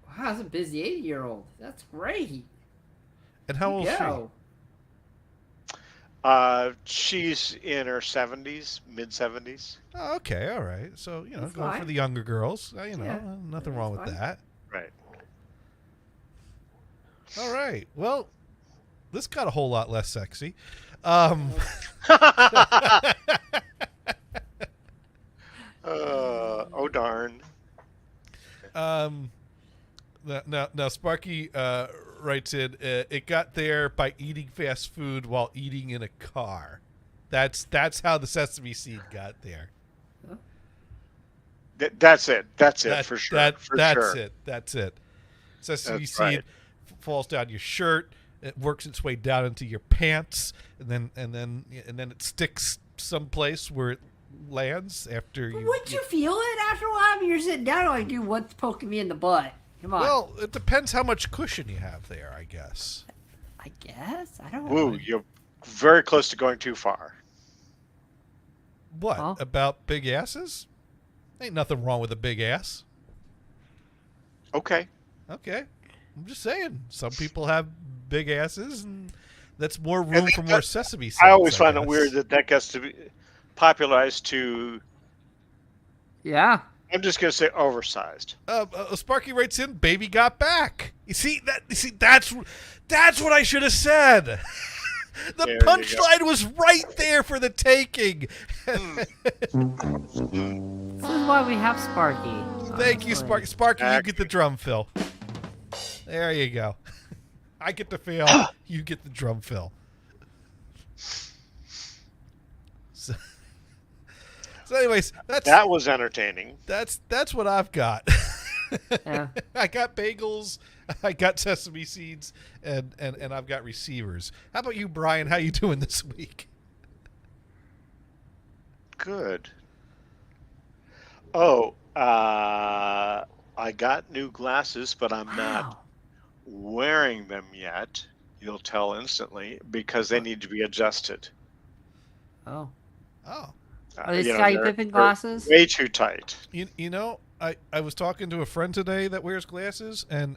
Wow, that's a busy 80-year-old. That's great. And how old is she? She's in her 70s, mid 70s. Oh, okay, all right. So That's going for fine. the younger girls. Yeah, Nothing that's wrong with fine. that. Right. All right. Well, this got a whole lot less sexy. Oh darn. Now Sparky writes in, it got there by eating fast food while eating in a car. That's how the sesame seed got there. That's it. That's it for sure. That's sure. it. That's it. Sesame That's seed right. falls down your shirt. It works its way down into your pants, and then it sticks someplace where it lands after you. Wouldn't you feel it after a while? I mean, you're sitting down like, dude, what's poking me in the butt? Come on. Well, it depends how much cushion you have there, I guess. I guess. I don't know. Woo, you're very close to going too far. What Huh? about big asses? Ain't nothing wrong with a big ass. Okay. Okay, I'm just saying. Some people have big asses, and that's more room And for that- more sesame seeds. I always find it guess. weird that gets to be popularized to, Yeah. I'm just going to say oversized. Sparky writes in, "Baby got back." You see that's what I should have said. The There you go. punchline was right there for the taking. This is why we have Sparky. Thank you, honestly. Sparky. Sparky, you get the drum fill. There you go. I get the fill. You get the drum fill. So anyways, That was entertaining. that's what I've got. Yeah. I got bagels, I got sesame seeds, and I've got receivers. How about you, Brian? How you doing this week? Good. Oh, I got new glasses, but I'm not Wow. wearing them yet. You'll tell instantly because they need to be adjusted. Oh. Oh, Are they You know, Scottie they're- Pippen they're glasses? Way too tight. you know, I was talking to a friend today that wears glasses, and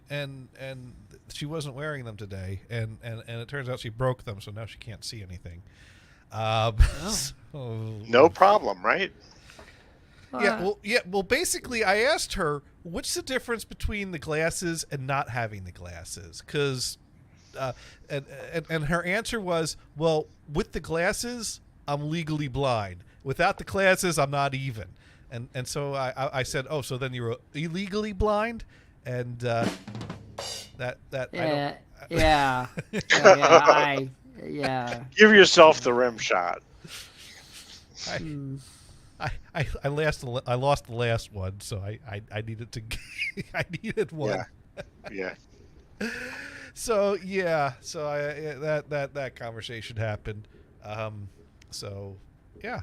she wasn't wearing them today, and it turns out she broke them, so now she can't see anything. So- No problem, right? Well, basically, I asked her, what's the difference between the glasses and not having the glasses? Because, and her answer was, well, with the glasses, I'm legally blind. Without the glasses, I'm not even. And so I said, oh, so then you're illegally blind? And that Yeah. I Yeah. Yeah. Give yourself the rim shot. don't, I lost the last one, so I needed to I needed one. Yeah. So that conversation happened. So yeah.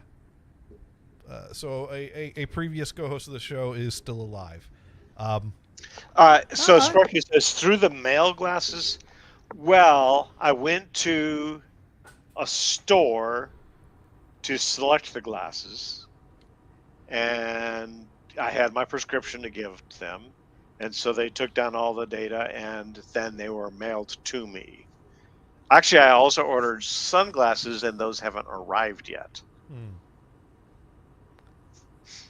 So a previous co-host of the show is still alive. So Sparky says through the mail glasses. Well, I went to a store to select the glasses, and I had my prescription to give them, and so they took down all the data, and then they were mailed to me. Actually, I also ordered sunglasses, and those haven't arrived yet.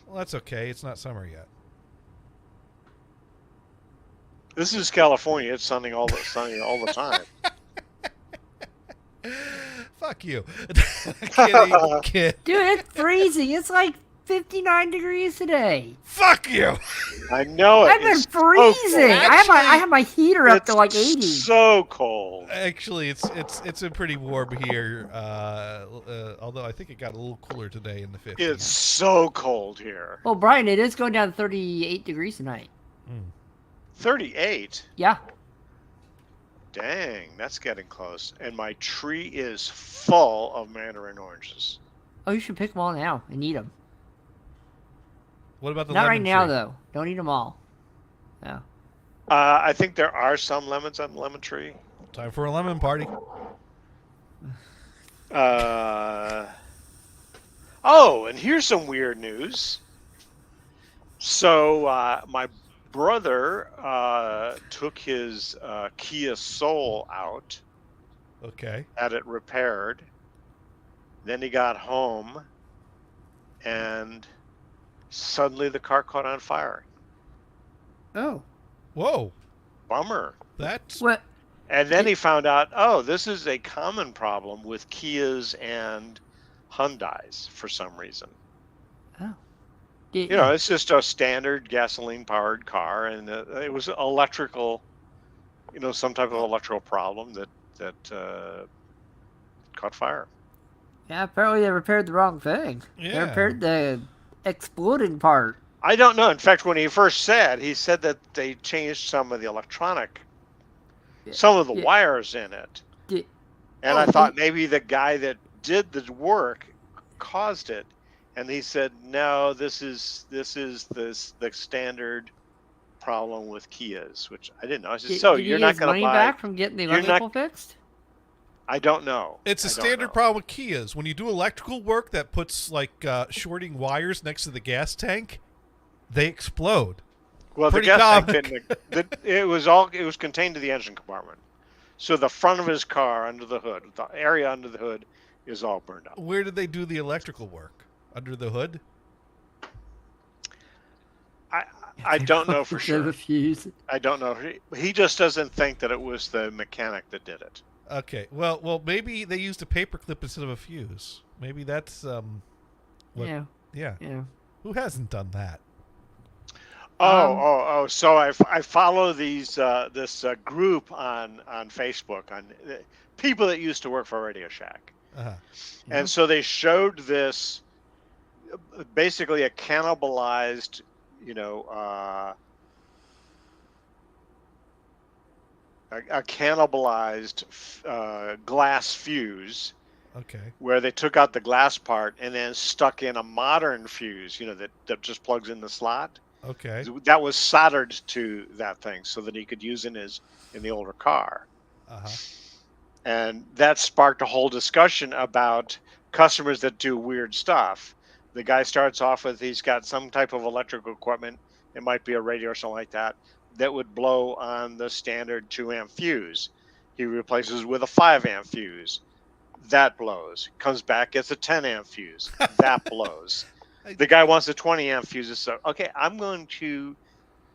Well, that's okay. It's not summer yet. This is California. It's sunny all the time. Fuck you. I can't even kid. Dude, it's freezing. It's like 59 degrees today. Fuck you. I know it. I've been It's so freezing. cold. I have my heater up to like It's 80. so cold. Actually, it's been pretty warm here. Although I think it got a little cooler today in the 50s. It's so cold here. Well, Brian, it is going down to 38 degrees tonight. 38. Yeah. Dang, that's getting close. And my tree is full of mandarin oranges. Oh, you should pick them all now and eat them. What about the Not lemon right now, tree? though. Don't eat them all. No. I think there are some lemons on the lemon tree. Time for a lemon party. Oh, and here's some weird news. So my brother took his Kia Soul out, Okay. had it repaired. Then he got home, and suddenly the car caught on fire. Oh. Whoa. Bummer. That's What? And then he found out, oh, this is a common problem with Kias and Hyundais for some reason. Oh. You know, it's just a standard gasoline-powered car, and it was electrical, you know, some type of electrical problem that caught fire. Yeah, apparently they repaired the wrong thing. They Yeah. repaired the exploding part. I don't know. In fact, when he first said, he said that they changed some of the electronic, some of the Yeah. wires in it. Yeah. And Oh, I thought maybe the guy that did the work caused it. And he said, no, this is the standard problem with Kias, which I didn't know. I said, Did, so did you're he not get his going money to buy? back from getting the you're not- electrical fixed? I don't know. It's a I don't standard know. problem with Kias. When you do electrical work that puts like shorting wires next to the gas tank, they explode. Well, the Pretty gas tank common. didn't. It was contained to the engine compartment. So the front of his car under the hood, the area under the hood, is all burned up. Where did they do the electrical work? Under the hood? I don't know for Instead sure. of a fuse. I don't know. He just doesn't think that it was the mechanic that did it. Okay. Well, maybe they used a paperclip instead of a fuse. Maybe that's what, Yeah. yeah. Yeah. Who hasn't done that? Oh. So I follow these this group on Facebook on people that used to work for Radio Shack, Uh-huh. and so they showed this basically a cannibalized, you know, a cannibalized glass fuse. Okay. Where they took out the glass part and then stuck in a modern fuse, you know, that just plugs in the slot. Okay. That was soldered to that thing so that he could use in the older car. Uh-huh. And that sparked a whole discussion about customers that do weird stuff. The guy starts off with he's got some type of electrical equipment, it might be a radio or something like that would blow on the standard 2-amp fuse. He replaces with a 5-amp fuse. That blows. Comes back, gets a 10-amp fuse. That blows. The guy wants a 20-amp fuse. So, okay, I'm going to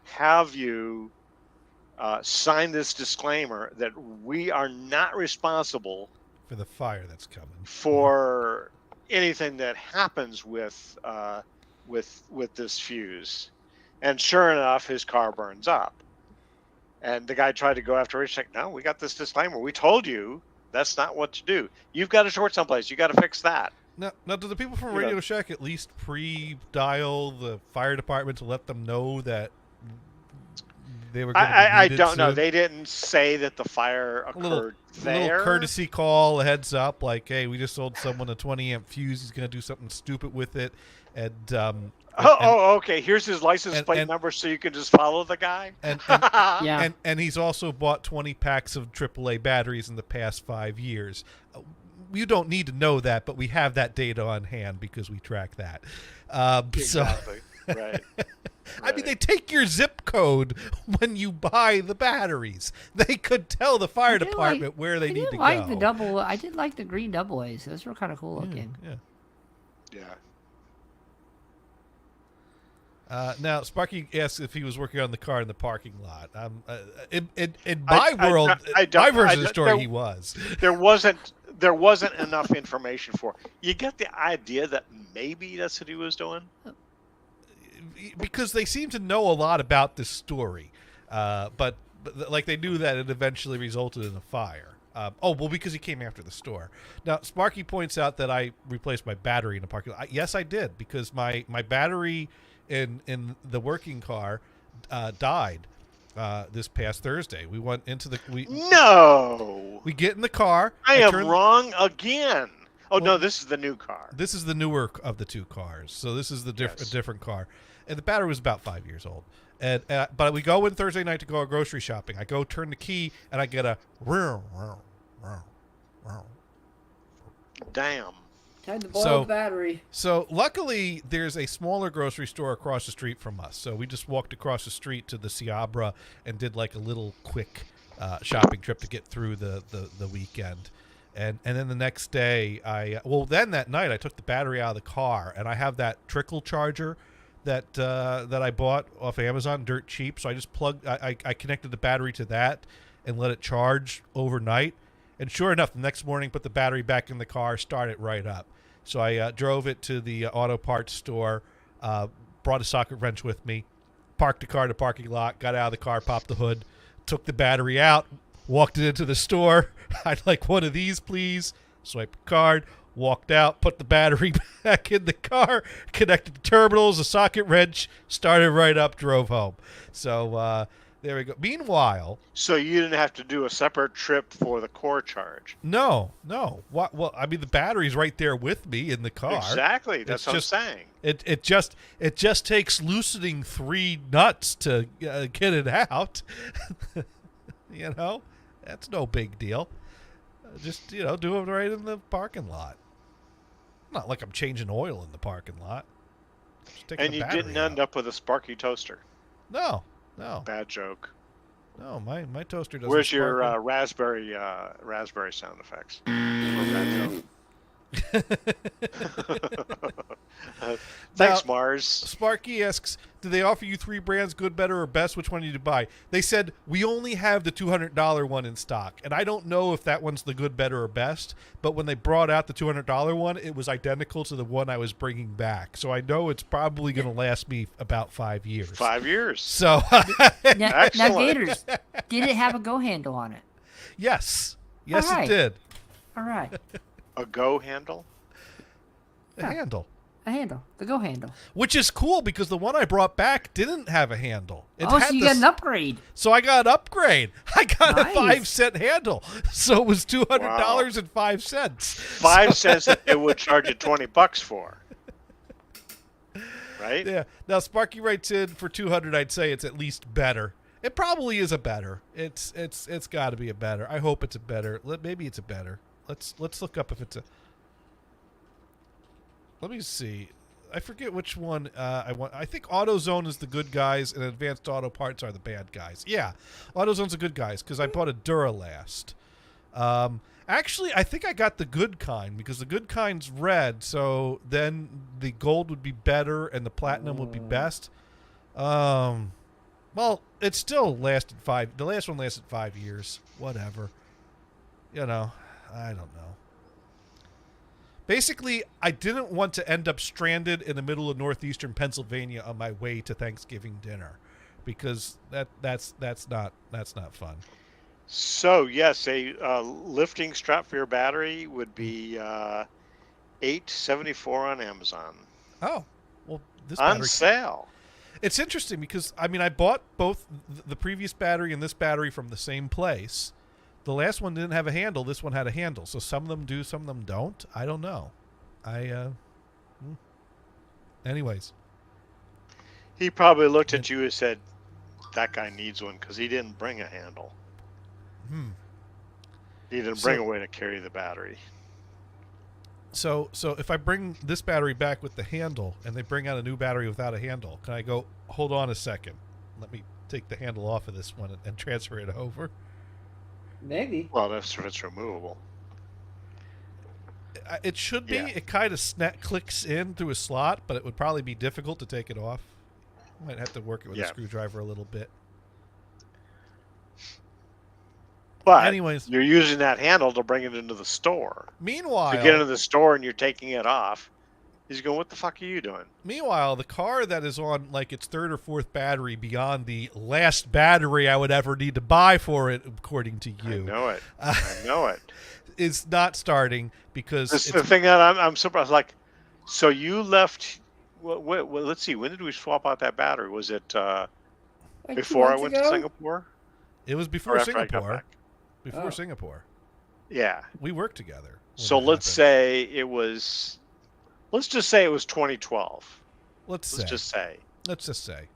have you sign this disclaimer that we are not responsible For the fire that's coming. for anything that happens with this fuse. And sure enough, his car burns up. And the guy tried to go after it. He's like, no, we got this disclaimer. We told you that's not what to do. You've got to short someplace. You got to fix that. Now, do the people from You know- Radio Shack at least pre-dial the fire department to let them know that they were going to be I needed don't know. soon? They didn't say that the fire A little, occurred there. little courtesy call, a heads up, like, hey, we just sold someone a 20-amp fuse. He's going to do something stupid with it. And Okay. Here's his license plate and- number, so you can just follow the guy. Yeah. and he's also bought 20 packs of AAA batteries in the past 5 years. You don't need to know that, but we have that data on hand because we track that. Exactly. Right. I mean, they take your zip code when you buy the batteries. They could tell the fire department where they need to go. I did like the green double A's. Those were kind of cool looking. Yeah. Yeah. Now, Sparky asks if he was working on the car in the parking lot. In my world, my version of the story, he was. There wasn't enough information for. You get the idea that maybe that's what he was doing. Because they seem to know a lot about this story, but like they knew that it eventually resulted in a fire. Because he came after the store. Now, Sparky points out that I replaced my battery in the parking lot. Yes, I did, because my battery in the working car died this past Thursday. We went into the we get in the car. I am wrong again. Oh, no, this is the new car. This is the newer of the two cars. So this is the different car. And the battery was about 5 years old. And but we go in Thursday night to go grocery shopping. I go turn the key, and I get a damn. Time to borrow the battery. So luckily, there's a smaller grocery store across the street from us. So we just walked across the street to the Ciabra and did like a little quick shopping trip to get through the weekend. And then the next day, then that night I took the battery out of the car, and I have that trickle charger that I bought off Amazon, dirt cheap. So I just I connected the battery to that and let it charge overnight. And sure enough, the next morning, put the battery back in the car, start it right up. So I drove it to the auto parts store, brought a socket wrench with me, parked the car in the parking lot, got out of the car, popped the hood, took the battery out, walked it into the store. I'd like one of these, please. Swiped the card, walked out, put the battery back in the car, connected the terminals, a socket wrench, started right up, drove home. So there we go. Meanwhile... So you didn't have to do a separate trip for the core charge? No. Well, I mean, the battery's right there with me in the car. Exactly. That's what I'm saying. It just takes loosening 3 nuts to get it out. You know? That's no big deal. Just, do it right in the parking lot. Not like I'm changing oil in the parking lot. And you didn't end up with a Sparky toaster? No. Bad joke. No, my toaster doesn't. Where's your raspberry sound effects? Thanks, now, Mars. Sparky asks, do they offer you 3 brands, good, better, or best? Which one do you buy? They said, we only have the $200 one in stock. And I don't know if that one's the good, better, or best. But when they brought out the $200 one, it was identical to the one I was bringing back. So I know it's probably going to last me about 5 years. 5 years. So now, Gators, did it have a go handle on it? Yes, right. It did. All right. A go handle? A handle. A handle. The go handle. Which is cool because the one I brought back didn't have a handle. So you got an upgrade. So I got an upgrade. I got Nice. a 5-cent handle. So it was $200 and 5 cents. 5 cents that it would charge you $20 for. Right? Yeah. Now Sparky writes in for 200. I'd say it's at least better. It probably is a better. It's got to be a better. I hope it's a better. Maybe it's a better. Let's look up if it's a. Let me see. I forget which one I want. I think AutoZone is the good guys and Advanced Auto Parts are the bad guys. Yeah, AutoZone's the good guys because I bought a Duralast. Actually, I think I got the good kind because the good kind's red, so then the gold would be better and the platinum would be best. Well, it still lasted 5. The last one lasted 5 years. Whatever. I don't know. Basically, I didn't want to end up stranded in the middle of northeastern Pennsylvania on my way to Thanksgiving dinner, because that's not fun. So yes, a lifting strap for your battery would be $8.74 on Amazon. Oh, well, this on battery, sale. It's interesting because I bought both the previous battery and this battery from the same place. The last one didn't have a handle. This one had a handle. So some of them do, some of them don't. I don't know. Anyways. He probably looked at you and said, that guy needs one because he didn't bring a handle. He didn't bring a way to carry the battery. So if I bring this battery back with the handle and they bring out a new battery without a handle, can I go, hold on a second. Let me take the handle off of this one and transfer it over? Maybe. Well, that's if it's removable. It should be. Yeah. It kind of clicks in through a slot, but it would probably be difficult to take it off. Might have to work it with a Yeah. screwdriver a little bit. But Anyways. you're using that handle to bring it into the store. Meanwhile, So you get into the store and you're taking it off. He's going, what the fuck are you doing? Meanwhile, the car that is on like its third or fourth battery beyond the last battery I would ever need to buy for it, according to you, I know it. is not starting because This it's is the thing that I'm surprised. Like, so you left. Well, let's see. When did we swap out that battery? Was it Like 2 before I months went ago? to Singapore? It was Or before after I got Singapore. back? Before Oh. Singapore. Yeah. We worked together. when So that let's happened. say it was. Let's just say it was 2012. Let's Let's just say. say.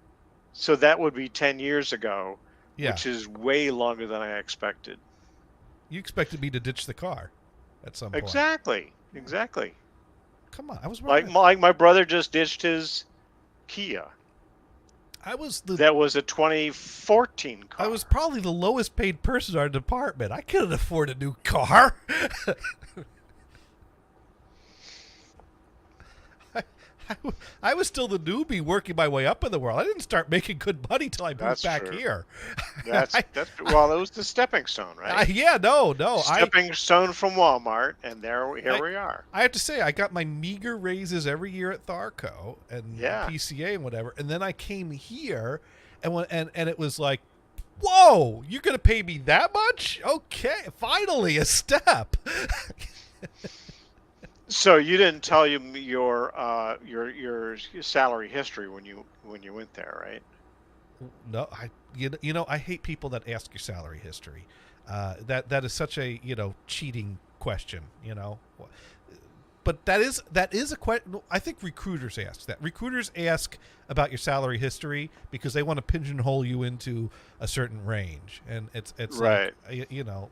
So that would be 10 years ago, Yeah. which is way longer than I expected. You expected me to ditch the car at some point. Exactly. Come on. I was Like running. my brother just ditched his Kia. I was the That was a 2014 car. I was probably the lowest paid person in our department. I couldn't afford a new car. I was still the newbie working my way up in the world. I didn't start making good money till I moved That's back true. here. That's well, it was the stepping stone, right? No. Stepping stone from Walmart, and here I- we are. I have to say, I got my meager raises every year at Tharco and Yeah. PCA and whatever, and then I came here, and it was like, whoa, you're gonna pay me that much? Okay, finally a step. So you didn't tell him your salary history when you went there, right? No, I hate people that ask your salary history. That is such a cheating question. But that is a question. I think recruiters ask that. Recruiters ask about your salary history because they want to pigeonhole you into a certain range, and it's Right.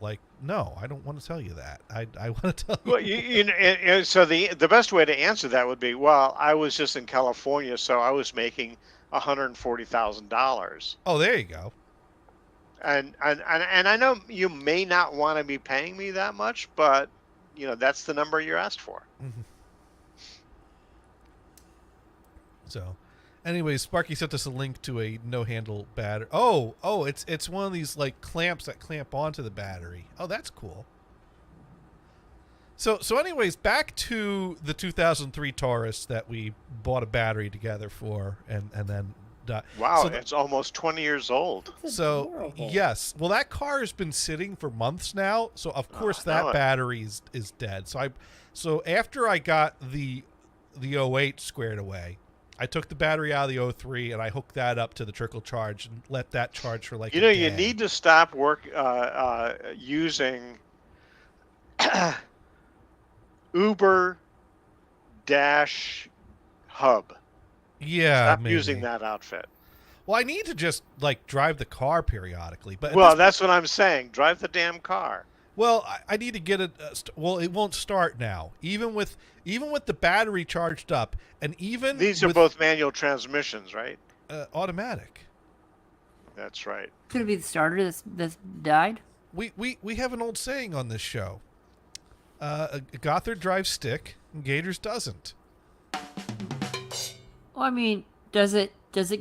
like no, I don't want to tell you that. I want to tell you. Well, and so the best way to answer that would be, well, I was just in California, so I was making $140,000. Oh, there you go. And I know you may not want to be paying me that much, but that's the number you asked for. Mm-hmm. So, anyways, Sparky sent us a link to a no-handle battery. Oh, it's one of these like clamps that clamp onto the battery. Oh, that's cool. So anyways, back to the 2003 Taurus that we bought a battery together for, and then. Wow, So it's almost 20 years old. So adorable. yes, well that car has been sitting for months now. So of course I know that it. battery is dead. So after I got the 08 squared away, I took the battery out of the 03 and I hooked that up to the trickle charge and let that charge for like a You day. need to stop using Uber dash hub. Yeah, Stop maybe. using that outfit. Well, I need to just like drive the car periodically, but at Well, this- that's what I'm saying. Drive the damn car. well, I need to get it. Well, it won't start now, even with the battery charged up, and even These are with, both manual transmissions, right? automatic. That's right. Could it be the starter that's died? We have an old saying on this show. Gothard drives stick, and Gators doesn't. Well, I mean, does it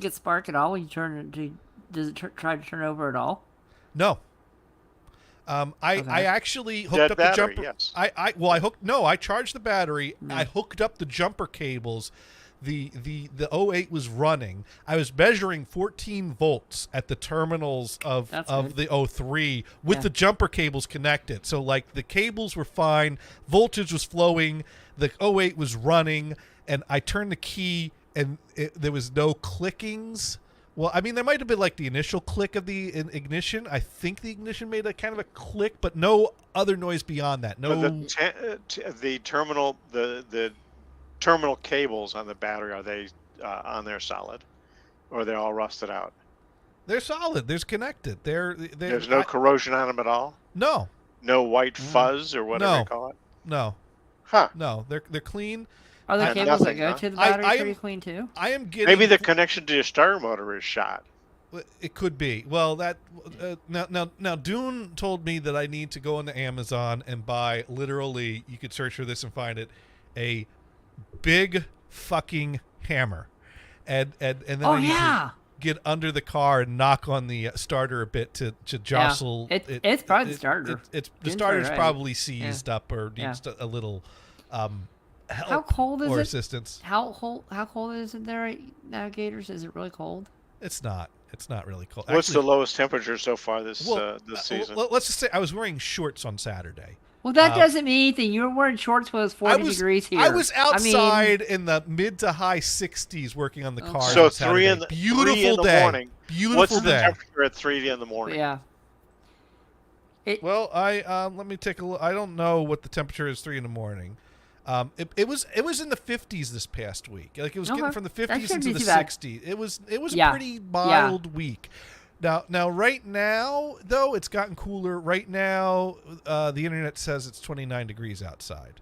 get spark at all when you turn it? Does it try to turn over at all? No. I Okay. actually hooked Dead up battery, the jumper. yes. I charged the battery. I hooked up the jumper cables. The 08 was running. I was measuring 14 volts at the terminals of That's the 03 with Yeah. the jumper cables connected. So like the cables were fine, voltage was flowing, the 08 was running, and I turned the key and there was no clickings. Well, I mean, there might have been like the initial click of the ignition. I think the ignition made a kind of a click, but no other noise beyond that. No. But the terminal cables on the battery, are they on there solid, or are they all rusted out? They're solid. They're connected. There's no corrosion on them at all. No, No white fuzz or whatever No. you call it. no, Huh? no. They're clean. Are there And cables that nothing, go huh? to the I- battery I pretty am- clean too? I am getting. Maybe the connection to your starter motor is shot. It could be. Well, that now Dune told me that I need to go into Amazon and buy literally. You could search for this and find it. A big fucking hammer. and then Oh I need yeah. to get under the car and knock on the starter a bit to jostle. It's probably the starter. It's the Didn't starter's try, right? probably seized up or Yeah. needs a little help How cold is or it? assistance. How cold is it there right now, Gators? Is it really cold? It's not. It's not really cold. What's Actually, the lowest temperature so far this season? let's just say I was wearing shorts on Saturday. Well, that doesn't mean anything. You were wearing shorts when it was 40 degrees here. I was outside I mean, in the mid to high 60s working on the car. So on Saturday. 3 in the, beautiful 3 in the day. morning. Beautiful What's day. the temperature at 3 in the morning? yeah. Well, let me take a look. I don't know what the temperature is 3 in the morning. It was in the 50s this past week. Like it was getting Okay. from the That 50s shouldn't into be the too bad. 60s. It was Yeah. a pretty mild week. Now, right now though, it's gotten cooler. Right now, the internet says it's 29 degrees outside,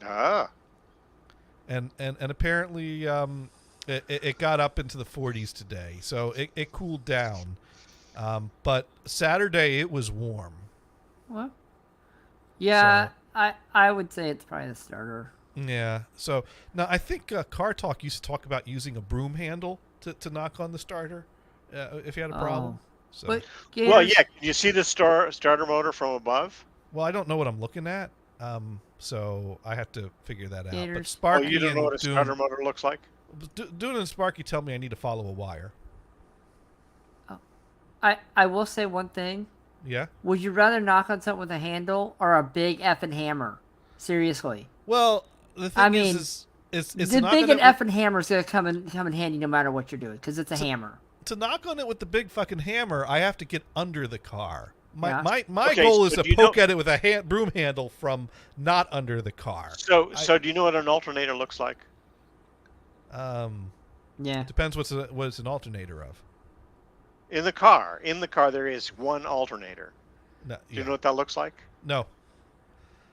Ah. and apparently it got up into the 40s today. So it cooled down. But Saturday it was warm. What? Yeah, So- I would say it's probably the starter. Yeah. So now I think Car Talk used to talk about using a broom handle to knock on the starter if you had a problem. So, But Well, Gators, yeah. Can you see the starter motor from above? well, I don't know what I'm looking at, so I have to figure that out. But Gators. Oh, Sparky you don't know what a and starter motor looks like? Dune and Sparky tell me I need to follow a wire. I will say one thing. Yeah. Would you rather knock on something with a handle or a big effing hammer? Seriously. Well, the thing I mean, is it's The not big gonna, and effing hammer is going to come in handy no matter what you're doing because it's a hammer. to knock on it with the big fucking hammer. I have to get under the car. Yeah. My Okay, goal so is to do you poke know- at it with a broom handle from not under the car. So do you know what an alternator looks like? Yeah. Depends what it's an alternator of. In the car there is one alternator. No, Do you know what that looks like? No.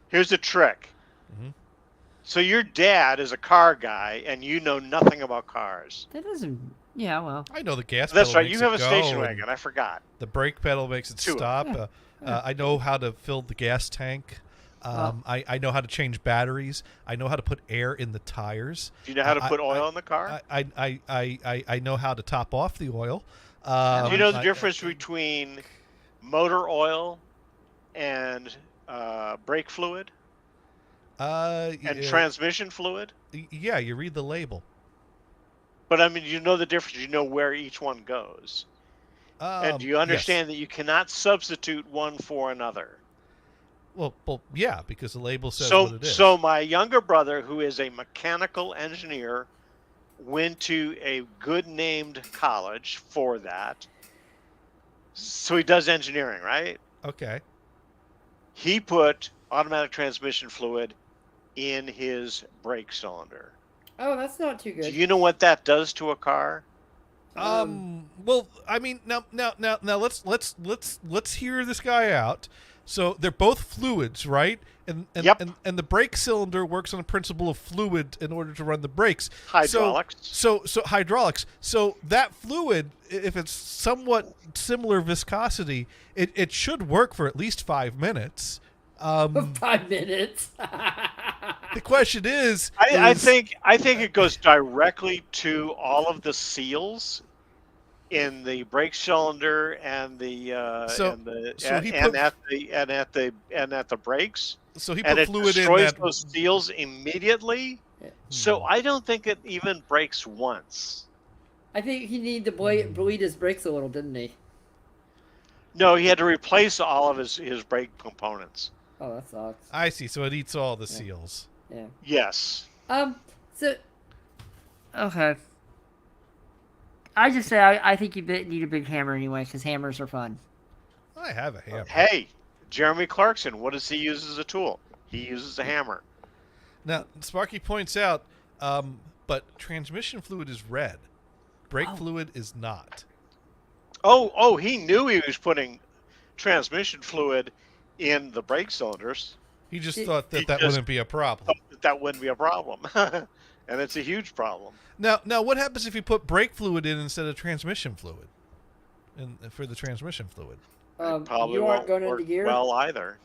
Here's the trick. Mhm. So your dad is a car guy, and you know nothing about cars. That doesn't. Yeah, well. I know the gas That's pedal right. makes You have it a go, station and wagon. I forgot. the brake pedal makes it Two of stop. them. I know how to fill the gas tank. I know how to change batteries. I know how to put air in the tires. Do you know how to put oil in the car? I know how to top off the oil. Do you know the I- difference between motor oil and brake fluid and yeah, transmission fluid? yeah, you read the label. But I mean, you know the difference. You know where each one goes. And do you Yes. understand that you cannot substitute one for another? Well, yeah, because the label says what it is. So my younger brother, who is a mechanical engineer, went to a good named college for that. So he does engineering, right? Okay. He put automatic transmission fluid in his brake cylinder. Oh, that's not too Do you know what that does to a car? Well, I mean, now, let's hear this guy out. So they're both fluids, right? And Yep. and the brake cylinder works on the principle of fluid in order to run the brakes. Hydraulics. So hydraulics. So that fluid, if it's somewhat similar viscosity, it should work for at least 5 minutes. 5 minutes. The question is, I think it goes directly to all of the seals in the brake cylinder and the at the brakes. so he And put it fluid in destroys that. those seals immediately. So I don't think it even breaks once. I think he needed to bleed his brakes a little, didn't he? No, he had to replace all of his brake components. Oh, that sucks. I see. So it eats all the seals. Yeah. Yes. So. Okay. I just say I think you need a big hammer anyway, because hammers are fun. I have a hammer. Hey, Jeremy Clarkson, what does he use as a tool? He uses a hammer. Now, Sparky points out, but transmission fluid is red. Brake fluid is not. Oh, he knew he was putting transmission fluid in the brake cylinders. He just thought that he that just- wouldn't be a problem. Thought that wouldn't be a problem. And it's a huge problem. Now, what happens if you put brake fluid in instead of transmission fluid? For the transmission fluid. Probably you aren't won't going work into gear. well either.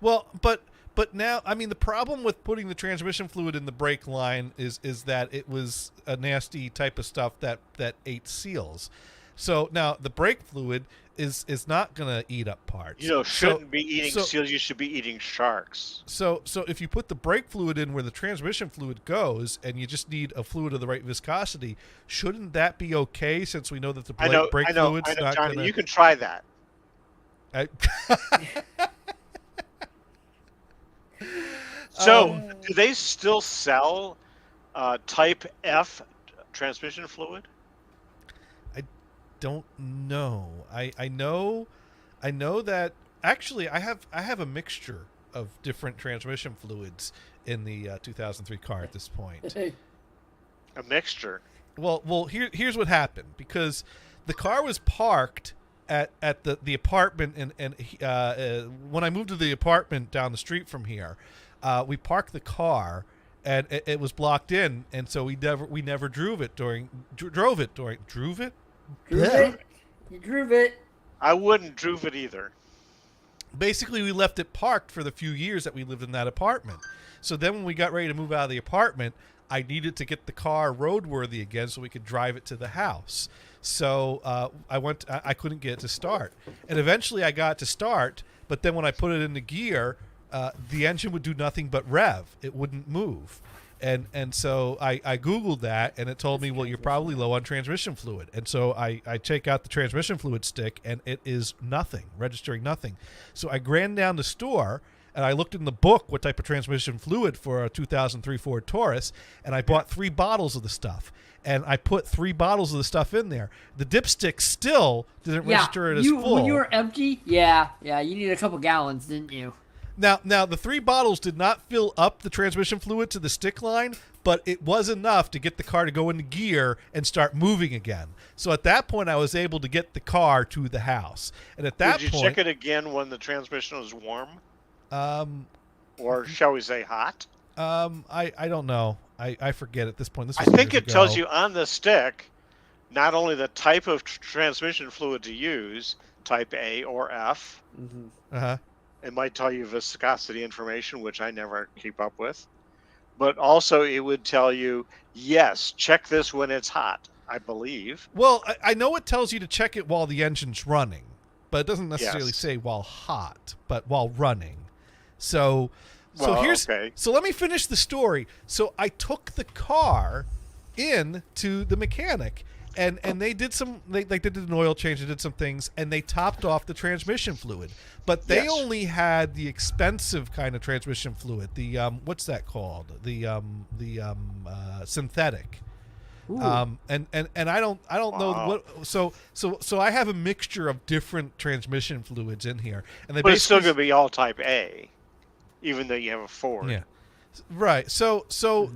Well, but But now, I mean, the problem with putting the transmission fluid in the brake line is that it was a nasty type of stuff that ate seals. So now the brake fluid is not going to eat up parts. You know, shouldn't be eating seals. You should be eating sharks. So if you put the brake fluid in where the transmission fluid goes, and you just need a fluid of the right viscosity, shouldn't that be okay? Since we know that the brake fluid's not Johnny, going to. you can try that. So, do they still sell Type F transmission fluid? Don't know. I know that actually I have a mixture of different transmission fluids in the 2003 car at this point. A mixture. Well, here's what happened, because the car was parked at the apartment, and when I moved to the apartment down the street from here, we parked the car, and it was blocked in, and so we never drove it. You drove it. I wouldn't drove it either. Basically, we left it parked for the few years that we lived in that apartment. So then when we got ready to move out of the apartment, I needed to get the car roadworthy again so we could drive it to the house. So I couldn't get it to start. And eventually I got it to start, but then when I put it into gear, the engine would do nothing but rev. It wouldn't move. And so I Googled that, and it told me, well, you're probably low on transmission fluid. And so I take out the transmission fluid stick, and it is nothing, registering nothing. So I ran down the store, and I looked in the book what type of transmission fluid for a 2003 Ford Taurus, and I bought 3 bottles of the stuff. And I put 3 bottles of the stuff in there. The dipstick still didn't register it as full. When you were empty, you needed a couple gallons, didn't you? Now the 3 bottles did not fill up the transmission fluid to the stick line, but it was enough to get the car to go into gear and start moving again. So at that point, I was able to get the car to the house. And at that point, did you check it again when the transmission was warm? Or shall we say hot? I don't know. I forget at this point. This was I think years it ago. tells you on the stick not only the type of transmission fluid to use, type A or F. Mm-hmm. Uh-huh. It might tell you viscosity information, which I never keep up with. But also it would tell you, yes, check this when it's hot, I believe. Well, I know it tells you to check it while the engine's running, but it doesn't necessarily Yes. say while hot, but while running. So Okay. So let me finish the story. So I took the car in to the mechanic, and they did they did an oil change, they did some things, and they topped off the transmission fluid. But they Yes. only had the expensive kind of transmission fluid. The what's that called? The synthetic. And I don't know what. So I have a mixture of different transmission fluids in here, and they But it's still basically going to be all type A, even though you have a Ford. Yeah. Right. So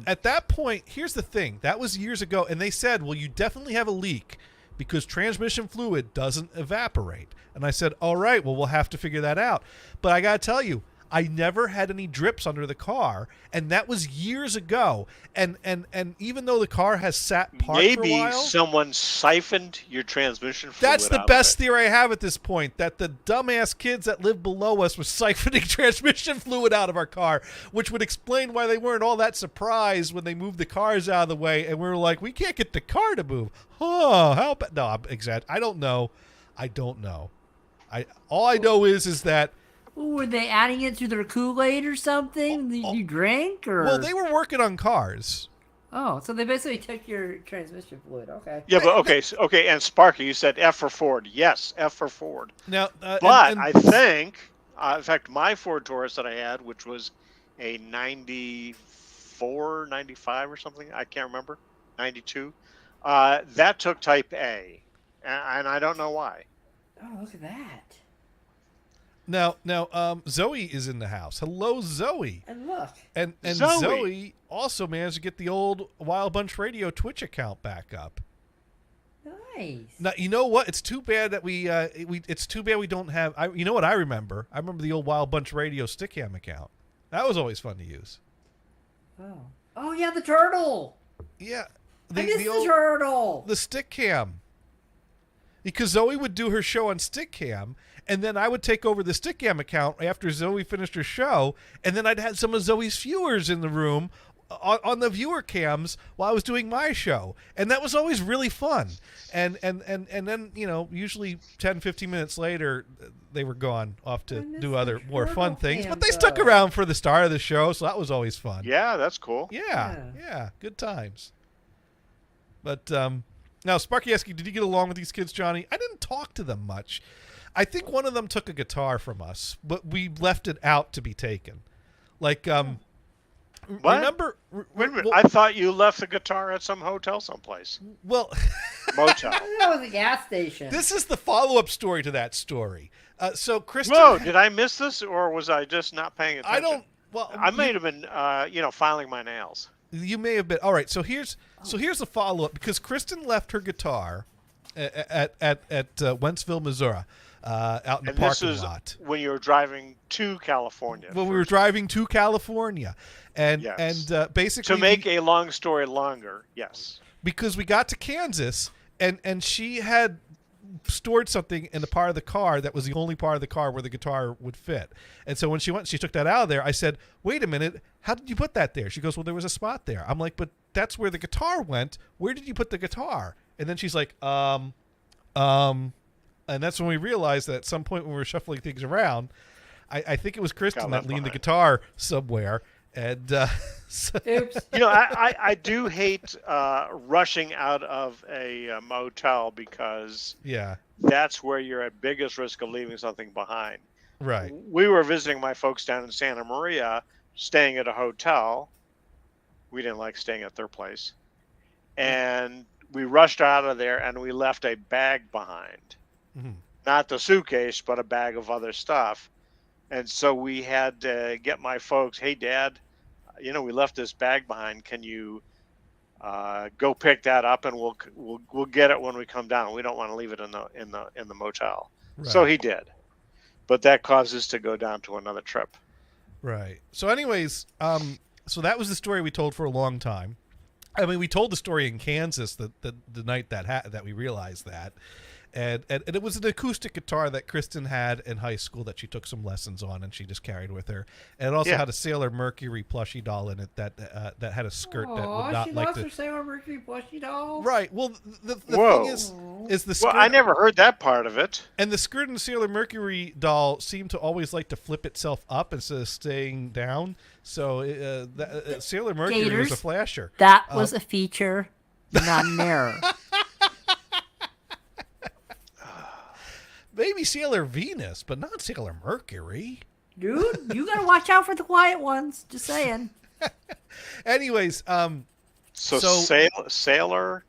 at that point, here's the thing. That was years ago, and they said, well, you definitely have a leak because transmission fluid doesn't evaporate. And I said, all right, well, we'll have to figure that out. But I got to tell you, I never had any drips under the car, and that was years ago. And even though the car has sat parked for a Maybe while, someone siphoned your transmission fluid. that's the out best of it. theory I have at this point, that the dumbass kids that live below us were siphoning transmission fluid out of our car, which would explain why they weren't all that surprised when they moved the cars out of the way, and we were like, we can't get the car to move. Oh, how bad? No, I'm exaggerating. I don't know. All I know is that Were they adding it to their Kool-Aid or something? Did you drink or? well, they were working on cars. Oh, so they basically took your transmission fluid. Okay. Yeah, but okay, and Sparky, you said F for Ford. Yes, F for Ford. Now, But I think, in fact, my Ford Taurus that I had, which was a 94, 95 or something, I can't remember, 92, that took Type A, and I don't know why. Oh, look at that. Now, Zoe is in the house. Hello, Zoe. And look. And Zoe. Zoe also managed to get the old Wild Bunch Radio Twitch account back up. Nice. Now, you know what? It's too bad that it's too bad we don't have. You know what I remember? I remember the old Wild Bunch Radio Stickam account. That was always fun to use. Oh. Oh yeah, the turtle. Yeah, I missed the turtle. the Stickam. Because Zoe would do her show on Stickam, and then I would take over the Stickam account after Zoe finished her show, and then I'd had some of Zoe's viewers in the room on the viewer cams while I was doing my show, and that was always really fun. And then usually 10, 15 minutes later, they were gone off to do other more fun things, but they stuck around for the start of the show, so that was always fun. Yeah, that's cool. Yeah, good times. But now, Sparky asking, did you get along with these kids, Johnny? I didn't talk to them much. I think one of them took a guitar from us, but we left it out to be taken. Like, What? remember? Wait a minute. Well, I thought you left the guitar at some hotel someplace. well Motel. That was a gas station. this is the follow-up story to that story. So, Kristen... Whoa, did I miss this, or was I just not paying attention? I don't... Well, I might have been, filing my nails. You may have been. All right, so here's the follow-up, because Kristen left her guitar at Wentzville, Missouri, out in the And this parking is lot. when you were driving to California. When we were driving to California, and Yes. basically To make a long story longer, yes. because we got to Kansas, and she had stored something in the part of the car that was the only part of the car where the guitar would fit. And so when she took that out of there. I said, "Wait a minute, how did you put that there?" She goes, "Well, there was a spot there." I'm like, "But that's where the guitar went. Where did you put the guitar?" And then she's like, and that's when we realized that at some point when we were shuffling things around, I think it was Kristen Got that left leaned the behind. guitar somewhere. And so, Oops. I do hate rushing out of a motel because yeah, that's where you're at biggest risk of leaving something behind. right. We were visiting my folks down in Santa Maria, staying at a hotel. We didn't like staying at their place. And we rushed out of there and we left a bag behind. Mhm. Not the suitcase, but a bag of other stuff. And so we had to get my folks, "Hey, Dad, we left this bag behind. Can you go pick that up, and we'll get it when we come down. We don't want to leave it in the motel." So Right. he did, but that caused us to go down to another trip. Right. So, anyways, so that was the story we told for a long time. I mean, we told the story in Kansas the night that we realized that, and it was an acoustic guitar that Kristen had in high school that she took some lessons on, and she just carried with her. And it also had a Sailor Mercury plushie doll in it that had a skirt that would not she like loves the her Sailor Mercury plushie doll. right. Well, the Whoa. thing is the skirt. Well, I never heard that part of it. And the skirt in the Sailor Mercury doll seemed to always like to flip itself up instead of staying down. So Sailor Mercury was Gators. a flasher. That was a feature, not an error. Maybe Sailor Venus, but not Sailor Mercury. Dude, you gotta watch out for the quiet ones. Just saying. Anyways, So, So- sailor,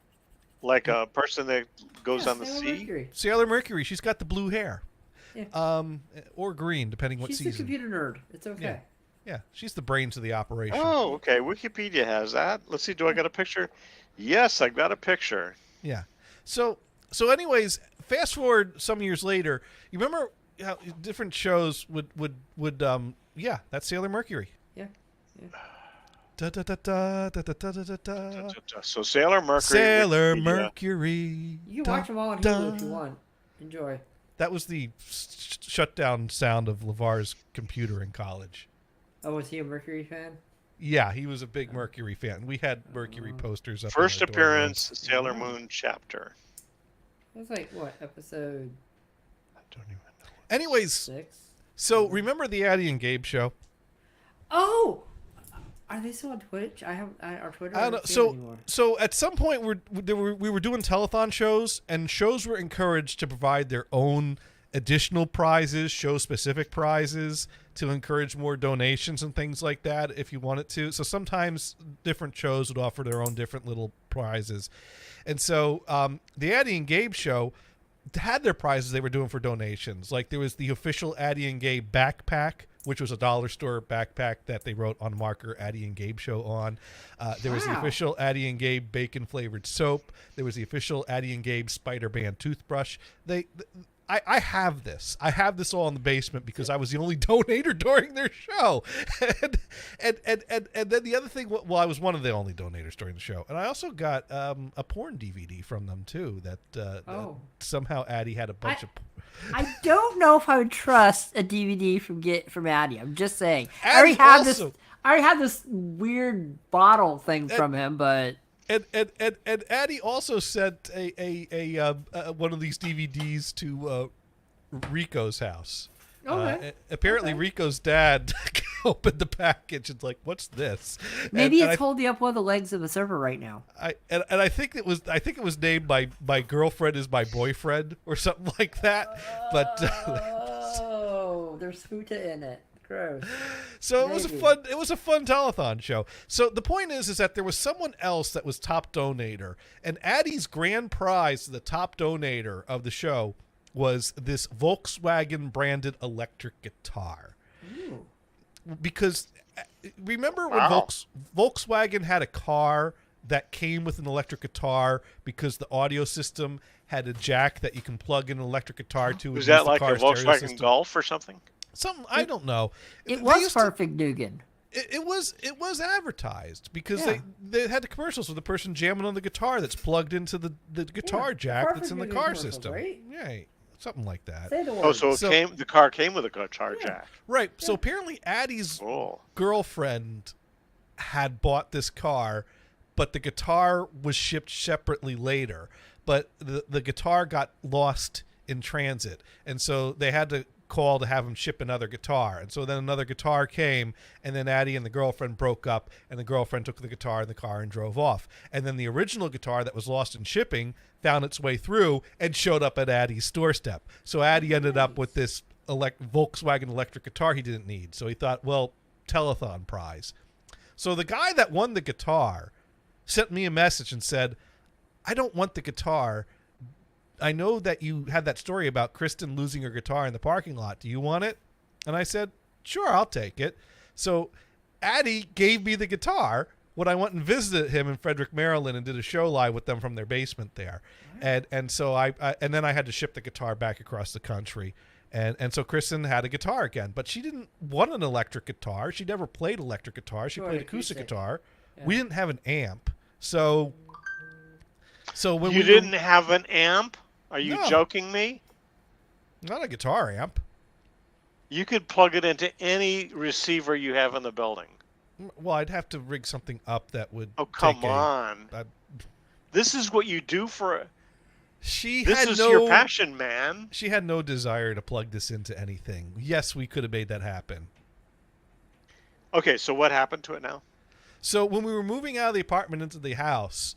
like a person that goes Yeah, on the Sailor sea. Mercury. Sailor Mercury, she's got the blue hair. Yeah. Or green, depending what She's the season. computer nerd. It's okay. Yeah, she's the brains of the operation. Oh, okay. Wikipedia has that. Let's see. Do I got a picture? Yes, I got a picture. Yeah. So anyways, fast forward some years later, you remember how different shows would that's Sailor Mercury. Yeah. Da, da, da, da, da, da, da, da, da. So Sailor Mercury. Sailor Wikipedia. Mercury. You can da, watch them all on da. Hulu if you want. Enjoy. That was the shutdown sound of LeVar's computer in college. Oh, was he a Mercury fan? Yeah, he was a big Mercury fan. We had Mercury posters up. First in our dorm room. appearance, Sailor Moon chapter. It was like, what, episode I don't even know. Anyways, 6? so remember the Addie and Gabe show? Oh! Are they still on Twitch? Our Twitter. I don't know. So at some point we were doing telethon shows, and shows were encouraged to provide their own additional prizes, show specific prizes to encourage more donations and things like that if you wanted to. So sometimes different shows would offer their own different little prizes. And so the Addie and Gabe show had their prizes they were doing for donations. Like there was the official Addie and Gabe backpack, which was a dollar store backpack that they wrote on marker Addie and Gabe show on. There was the Wow. official Addie and Gabe bacon flavored soap. There was the official Addie and Gabe Spider-Man toothbrush. I have this. I have this all in the basement because I was the only donator during their show. And then the other thing, well, I was one of the only donators during the show. And I also got a porn DVD from them, too, that somehow Addie had a bunch of... I don't know if I would trust a DVD from Addy. I'm just saying. I Addie already have this weird bottle thing from him, but... And Addie also sent a one of these DVDs to Rico's house. Okay. Apparently, Rico's dad opened the package and like, "What's this?" Maybe it's holding up one of the legs of the server right now. I think it was named my girlfriend is my boyfriend or something like that. But Oh, there's futa in it. Gross. So it was a fun telethon show. So the point is that there was someone else that was top donator, and Addie's grand prize, the top donator of the show, was this Volkswagen branded electric guitar. Ooh. Because remember when Volkswagen had a car that came with an electric guitar because the audio system had a jack that you can plug in an electric guitar to. Was that like a Volkswagen Golf or something? Something I don't know. It was Perfect Dugan. It was advertised because they had the commercials with the person jamming on the guitar that's plugged into the guitar jack that's in the car system. Right? Yeah, something like that. The car came with a guitar jack. Right. Yeah. So apparently Addie's girlfriend had bought this car, but the guitar was shipped separately later. But the guitar got lost in transit, and so they had to call to have him ship another guitar. And so then another guitar came, and then Addie and the girlfriend broke up, and the girlfriend took the guitar in the car and drove off. And then the original guitar that was lost in shipping found its way through and showed up at Addie's doorstep. So Addie ended up with this Volkswagen electric guitar he didn't need. So he thought, well, telethon prize. So the guy that won the guitar sent me a message and said, I don't want the guitar. I know that you had that story about Kristen losing her guitar in the parking lot. Do you want it? And I said, sure, I'll take it. So Addie gave me the guitar when I went and visited him in Frederick, Maryland, and did a show live with them from their basement there. And so I then I had to ship the guitar back across the country. And so Kristen had a guitar again, but she didn't want an electric guitar. She never played electric guitar. She played acoustic guitar. Yeah. We didn't have an amp. So when you didn't have an amp? Are you joking me? Not a guitar amp. You could plug it into any receiver you have in the building. Well, I'd have to rig something up that would. Oh, come on! This is what you do for. This is your passion, man. She had no desire to plug this into anything. Yes, we could have made that happen. Okay, so what happened to it now? So when we were moving out of the apartment into the house,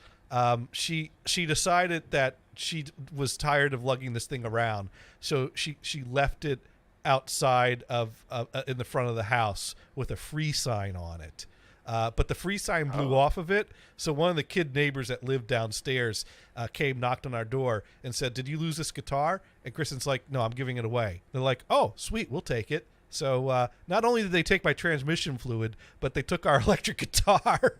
she decided that she was tired of lugging this thing around, so she left it outside of in the front of the house with a free sign on it. But the free sign blew off of it, so one of the kid neighbors that lived downstairs came, knocked on our door, and said, "Did you lose this guitar?" And Kristen's like, "No, I'm giving it away." They're like, "Oh, sweet, we'll take it." So not only did they take my transmission fluid, but they took our electric guitar.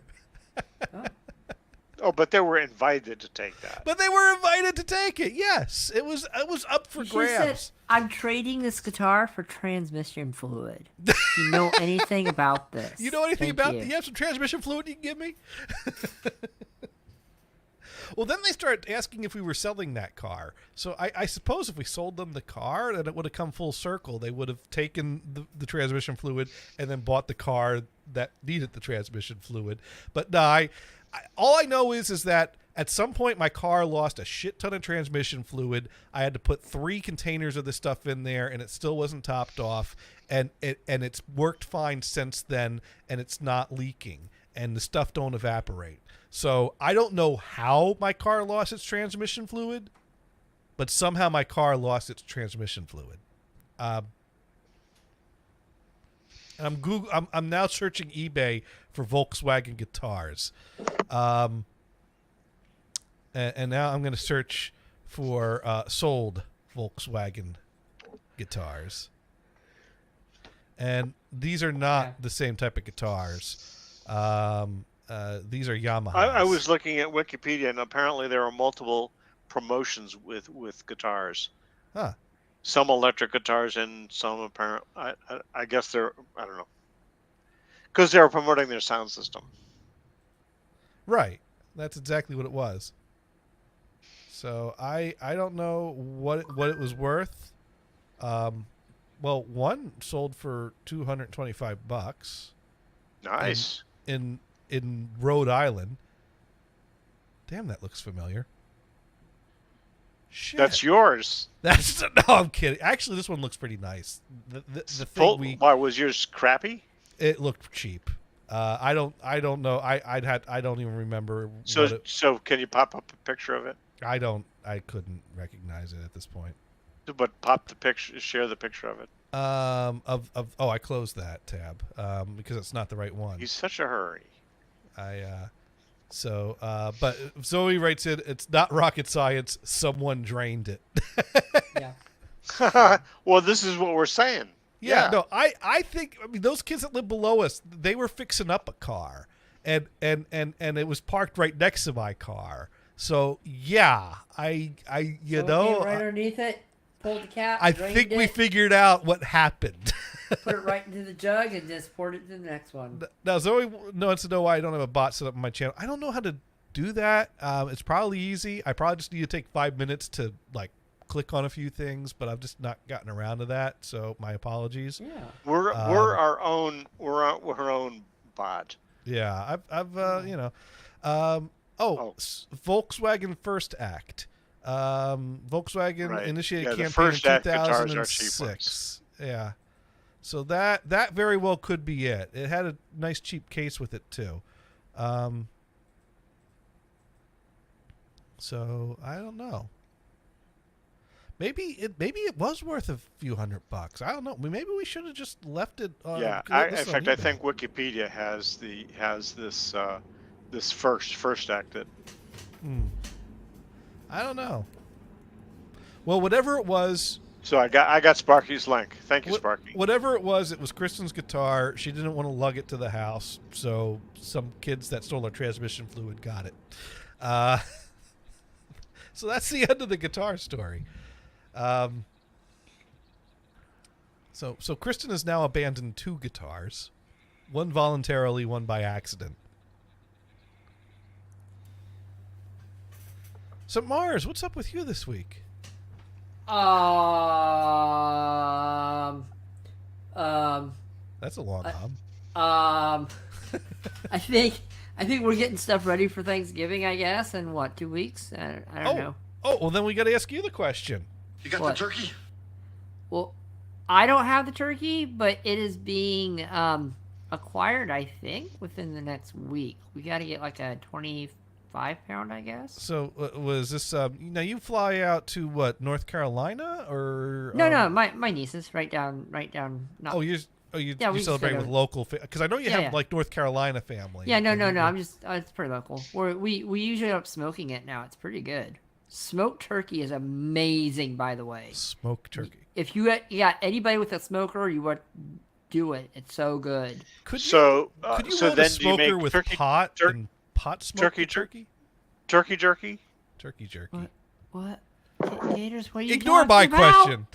Oh, but they were invited to take that. But they were invited to take it. Yes, it was up for grabs. Said, I'm trading this guitar for transmission fluid. Do you know anything about this? You know anything about it? You have some transmission fluid you can give me? Well, then they started asking if we were selling that car. So I suppose if we sold them the car, then it would have come full circle. They would have taken the transmission fluid and then bought the car that needed the transmission fluid. But no, all I know is that at some point my car lost a shit ton of transmission fluid. I had to put 3 containers of this stuff in there, and it still wasn't topped off. And it's worked fine since then, and it's not leaking, and the stuff don't evaporate. So I don't know how my car lost its transmission fluid, but somehow my car lost its transmission fluid. And I'm now searching eBay for Volkswagen guitars, and now I'm going to search for sold Volkswagen guitars, and these are not the same type of guitars. These are Yamaha. I was looking at Wikipedia, and apparently there are multiple promotions with guitars. Huh. some electric guitars and some apparent. I guess they're, I don't know, because they were promoting their sound system. Right. That's exactly what it was. So I don't know what it was worth. Well, one sold for $225 Nice. in Rhode Island. Damn, that looks familiar. Shit. That's yours. That's no, I'm kidding. Actually, this one looks pretty nice. The thing Why was yours crappy? it looked cheap. I don't know. I don't even remember. So can you pop up a picture of it? I couldn't recognize it at this point. But pop the picture, share the picture of it. I closed that tab because it's not the right one. He's such a hurry. But Zoe writes in, it's not rocket science. Someone drained it. Yeah. Well, this is what we're saying. Yeah, no, I think, I mean, those kids that live below us, they were fixing up a car, and it was parked right next to my car. So yeah, Right underneath it, pulled the cap. I think we figured out what happened. Put it right into the jug and just poured it to the next one. Now Zoe wants to know why I don't have a bot set up on my channel. I don't know how to do that. It's probably easy. I probably just need to take 5 minutes to click on a few things, but I've just not gotten around to that. So my apologies. Yeah. We're our own bot. Yeah, Volkswagen First Act. Volkswagen Right. initiated Yeah, the campaign in First Act guitars are cheap 2006. Yeah. So that very well could be it. It had a nice cheap case with it too. So I don't know. Maybe it was worth a few $100. I don't know. Maybe we should have just left it. Yeah. In fact, I think Wikipedia has this first act. I don't know. Well, whatever it was. So I got Sparky's link. Thank you, Sparky. Whatever it was Kristen's guitar. She didn't want to lug it to the house, so some kids that stole her transmission fluid got it. So that's the end of the guitar story. So Kristen has now abandoned 2 guitars, one voluntarily, one by accident. So Mars, what's up with you this week? That's a long I think we're getting stuff ready for Thanksgiving, I guess, in 2 weeks? I don't know. Oh, well then we got to ask you the question. You got What? the turkey? Well, I don't have the turkey, but it is being acquired, I think, within the next week. We got to get like a 25-pound, I guess. So was this now you fly out to what, North Carolina or No, my nieces right down. Not, you Yeah, we celebrate just with go to- local because I know you have Yeah. like North Carolina family. Yeah, no. I'm just it's pretty local. We usually end up smoking it now. It's pretty good. Smoked turkey is amazing, by the way. Smoked turkey. If you got anybody with a smoker, you would do it. It's so good. Could you So load then a do you smoker make with turkey pot tur- and pot smoked turkey? turkey jerky? Turkey jerky. What? Gators, what are you Ignore talking my about? question.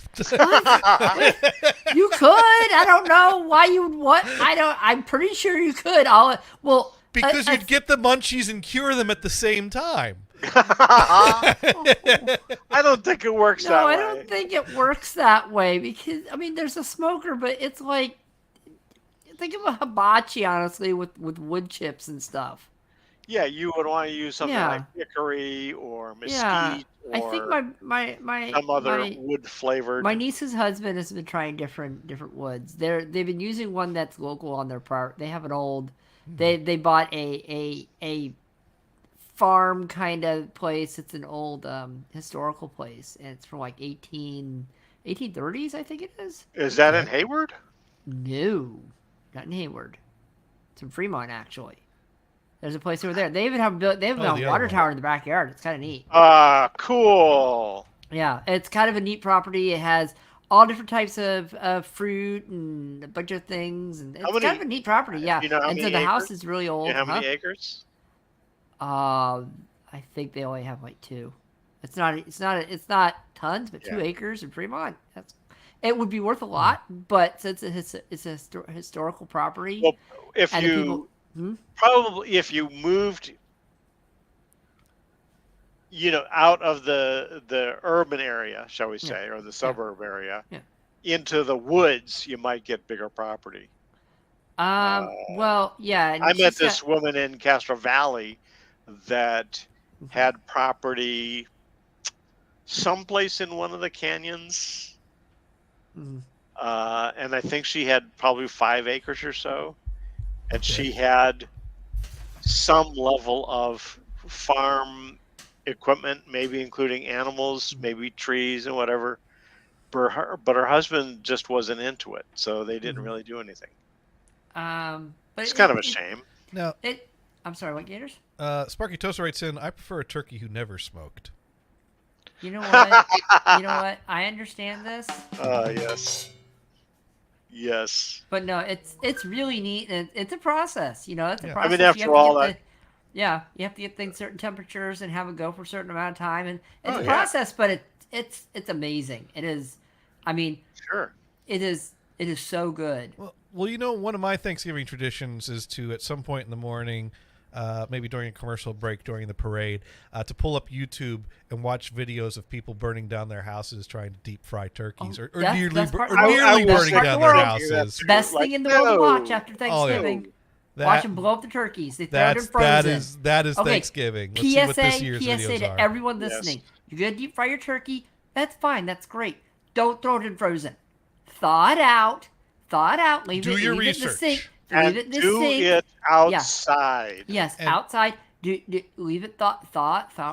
You could. I don't know why you would. What? I'm pretty sure you could. Because you'd get the munchies and cure them at the same time. I don't think it works that No, way. I don't think it works that way because there's a smoker, but it's like think of a hibachi, honestly, with wood chips and stuff. Yeah, you would want to use something Yeah. like hickory or mesquite Yeah, or I think my some other wood flavored. my niece's husband has been trying different woods. They've been using one that's local on their part. They have an old. They bought a farm kind of place. It's an old historical place, and it's from like 1830s, I think it is. Is that in Hayward? No, not in Hayward. It's in Fremont, actually. There's a place over there. They even have built. They have Oh, the a other water one. tower in the backyard. It's kind of neat. Cool. Yeah, it's kind of a neat property. It has all different types of fruit and a bunch of things, and it's How many- kind of a neat property. Yeah, you know how and so many the house acres? is really old. You know how many huh? acres? I think they only have like 2. It's not tons, but 2 acres in Fremont. It would be worth a lot, but since it's a historical property, Well, if and the you people, probably if you moved, out of the urban area, shall we say, or the suburb area, Yeah. into the woods, you might get bigger property. well, yeah, and I met she's this got- woman in Castro Valley that had property someplace in one of the canyons. Mhm. And I think she had probably 5 acres or so. And Okay. she had some level of farm equipment, maybe including animals, maybe trees and whatever. But her husband just wasn't into it, so they didn't really do anything. but It's kind of a shame. Now, I'm sorry, what, Gators? Sparky Toaster writes in, I prefer a turkey who never smoked. You know what? You know what? I understand this, Yes. Yes. but no, it's really neat, and it's a process. It's a Yeah. process. I mean, You after have to all, get you have to get things certain temperatures and have it go for a certain amount of time, and it's Oh, a yeah. process, but it's amazing. It is. I mean, Sure. it is so good. Well, one of my Thanksgiving traditions is to, at some point in the morning, maybe during a commercial break during the parade, to pull up YouTube and watch videos of people burning down their houses trying to deep fry turkeys, or that's- nearly, that's part- or I- nearly I will burning start down the their world. houses. Best thing in the world to watch after Thanksgiving. That- Watch them blow up the turkeys. They throw it in frozen. that is Okay, Thanksgiving. Let's see what this year's PSA videos to are. everyone Yes. listening. You're going to deep fry your turkey. That's fine. That's great. Don't throw it in frozen. Thaw it out. Leave Do it, your leave it in the research. sink. And Leave it in the do sink. it outside. Yes, And- outside. Leave it thaw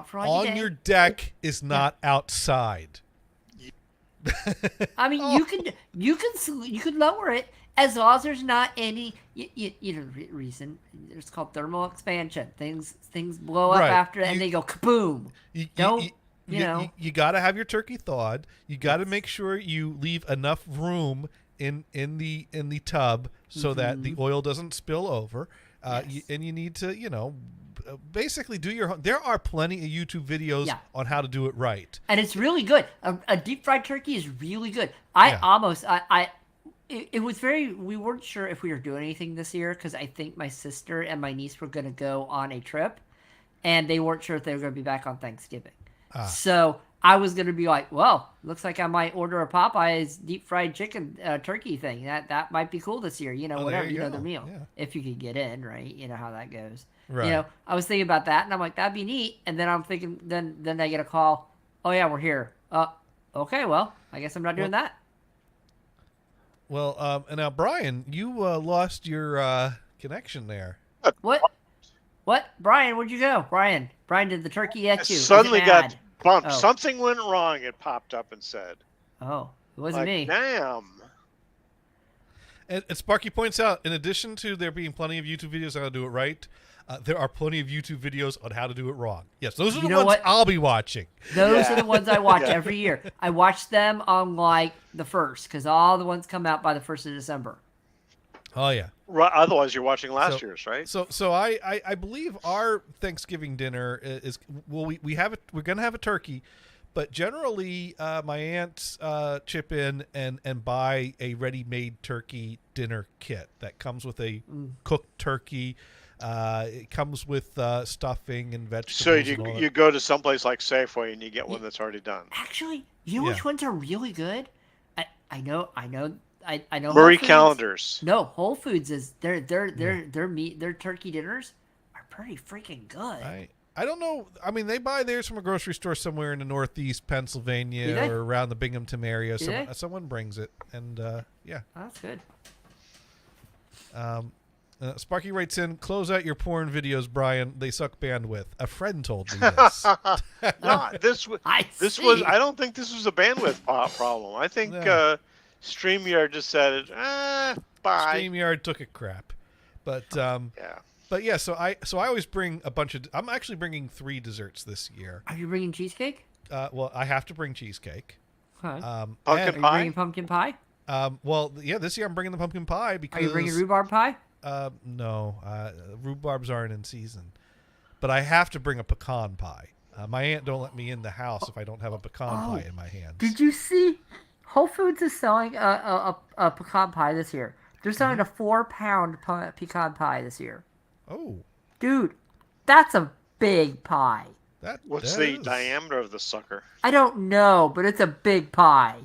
for like a On day. your deck is not outside. I mean, you can lower it as long as there's not any reason. It's called thermal expansion. Things blow up Right. after and they go kaboom. Don't you know? You got to have your turkey thawed. You got to make sure you leave enough room in the tub so that the oil doesn't spill over. Yes. And you need to basically do your. There are plenty of YouTube videos Yeah. on how to do it right. And it's really good. A deep fried turkey is really good. It was we weren't sure if we were doing anything this year because I think my sister and my niece were going to go on a trip, and they weren't sure if they were going to be back on Thanksgiving. So I was going to be like, well, looks like I might order a Popeyes deep fried chicken turkey thing. That might be cool this year. there Whatever, you the go. meal. Yeah. If you could get in, right? You know how that goes. Right. I was thinking about that, and I'm like, that'd be neat. And then I'm thinking, then I get a call. Oh yeah, we're here. Okay, well, I guess I'm not doing that. Well, and now Brian, you lost your connection there. What? Brian, where'd you go? Brian did the turkey at you? Was it Suddenly got mad? bumped. Oh. Something went wrong. It popped up and said, Oh, it wasn't me. Damn. And Sparky points out, in addition to there being plenty of YouTube videos on how to do it right, there are plenty of YouTube videos on how to do it wrong. Yes, those are You the know ones what? I'll be watching. Those Yeah. are the ones I watch every year. I watch them on like the 1st because all the ones come out by the 1st of December. Oh yeah. Right, otherwise, you're watching last year's, right? So I believe our Thanksgiving dinner is we have it. We're gonna have a turkey, but generally my aunts chip in and buy a ready-made turkey dinner kit that comes with a cooked turkey. It comes with stuffing and vegetables. So and all that. you go to someplace like Safeway and you get one that's already done. Actually, you know Yeah. which ones are really good? I know. Whole Marie Foods- Callender's. No, Whole Foods is their turkey dinners are pretty freaking good. I don't know. I mean, they buy theirs from a grocery store somewhere in the Northeast Pennsylvania Do they? or around the Binghamton area. Do they? Someone brings it, and yeah. Oh, that's good. Sparky writes in, close out your porn videos, Brian. They suck bandwidth. A friend told me this. No, this was. I I see. don't think this was a bandwidth problem. I think No. StreamYard just said, bye. StreamYard took a crap. But Yeah. yeah, so I always bring a bunch of. I'm actually bringing 3 desserts this year. Are you bringing cheesecake? Well, I have to bring cheesecake. Huh. Pumpkin Are you pie? bringing pumpkin pie? Well, yeah, this year I'm bringing the pumpkin pie because. Are you bringing rhubarb pie? No, rhubarbs aren't in season, but I have to bring a pecan pie. My aunt don't let me in the house if I don't have a pecan pie in my hands. Did you see? Whole Foods is selling a pecan pie this year. They're selling a 4-pound pecan pie this year. Oh, Dude, that's a big pie. What's that the is- diameter of the sucker? I don't know, but it's a big pie.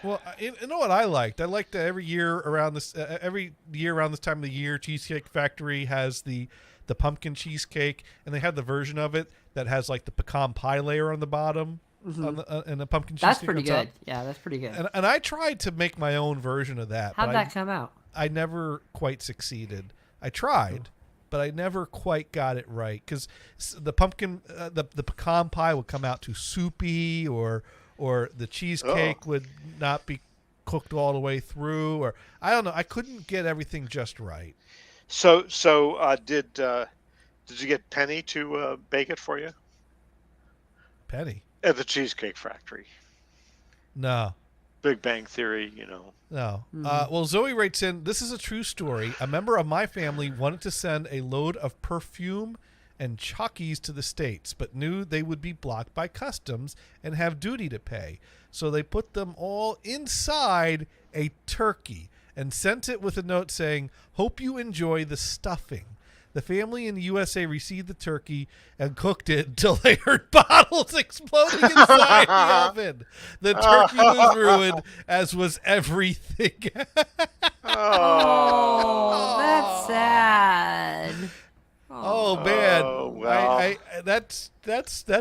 Well, you know what I liked? I liked that every year around this time of the year, Cheesecake Factory has the pumpkin cheesecake, and they had the version of it that has like the pecan pie layer on the bottom, and the pumpkin cheesecake. That's pretty on top. good. Yeah, that's pretty good. And I tried to make my own version of that. How'd but that come out? I never quite succeeded. I tried, but I never quite got it right because the pumpkin, the pecan pie would come out too soupy, or the cheesecake would not be cooked all the way through, or I don't know. I couldn't get everything just right. So did you get Penny to bake it for you Penny? at the Cheesecake Factory? No. Big Bang Theory, No. Well, Zoe writes in, this is a true story. A member of my family wanted to send a load of perfume and chalkies to the States, but knew they would be blocked by customs and have duty to pay. So they put them all inside a turkey and sent it with a note saying, hope you enjoy the stuffing. The family in the USA received the turkey and cooked it until they heard bottles exploding inside the oven. The turkey was ruined, as was everything. Oh, that's sad. Oh man, Oh, well. I that's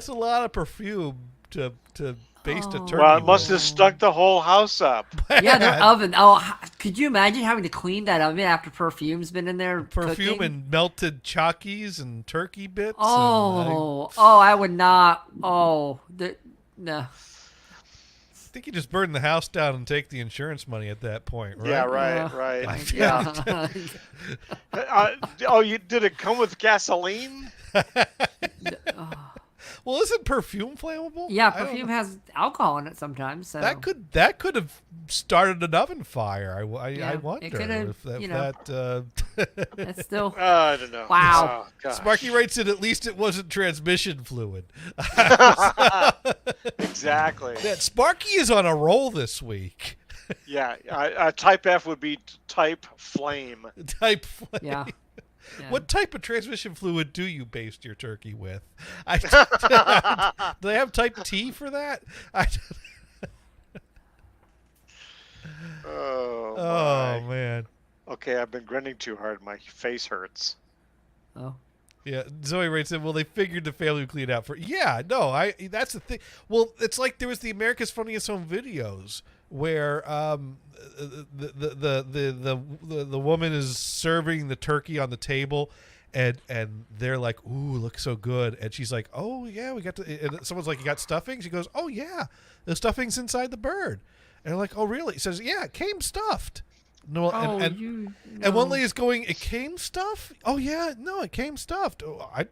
a lot of perfume to baste a turkey. Well, it must with. have stuck the whole house up. Yeah, their oven. Oh, could you imagine having to clean that oven after perfume's been in there? Perfume cooking? and melted chalkies and turkey bits. Oh, I would not. Oh, no. I think you just burn the house down and take the insurance money at that point, right? Yeah, right, Yeah. right. Yeah. Did it come with gasoline? Well, isn't perfume flammable? Yeah, I don't perfume know. has alcohol in it sometimes. So That could have started an oven fire. I Yeah, it wonder could've, if that. you know. That's still. I don't know. Wow. Oh, gosh. Sparky writes in, at least it wasn't transmission fluid. Exactly. That Sparky is on a roll this week. Yeah. Type F would be type flame. Type flame. Yeah. Yeah. What type of transmission fluid do you baste your turkey with? Do they have type T for that? Oh, Oh my. man. Okay, I've been grinning too hard. My face hurts. Oh. Yeah, Zoe writes in, well, they figured the family would clean it out for. Yeah, no, that's the thing. Well, it's like there was the America's Funniest Home Videos where the woman is serving the turkey on the table, and they're like, ooh, looks so good, and she's like, oh yeah, we got to. And someone's like, you got stuffing? She goes, oh yeah, the stuffing's inside the bird, and they're like, oh really? He says, yeah, it came stuffed. No, and one lady's going, it came stuffed? Oh yeah, no, it came stuffed. Oh, I've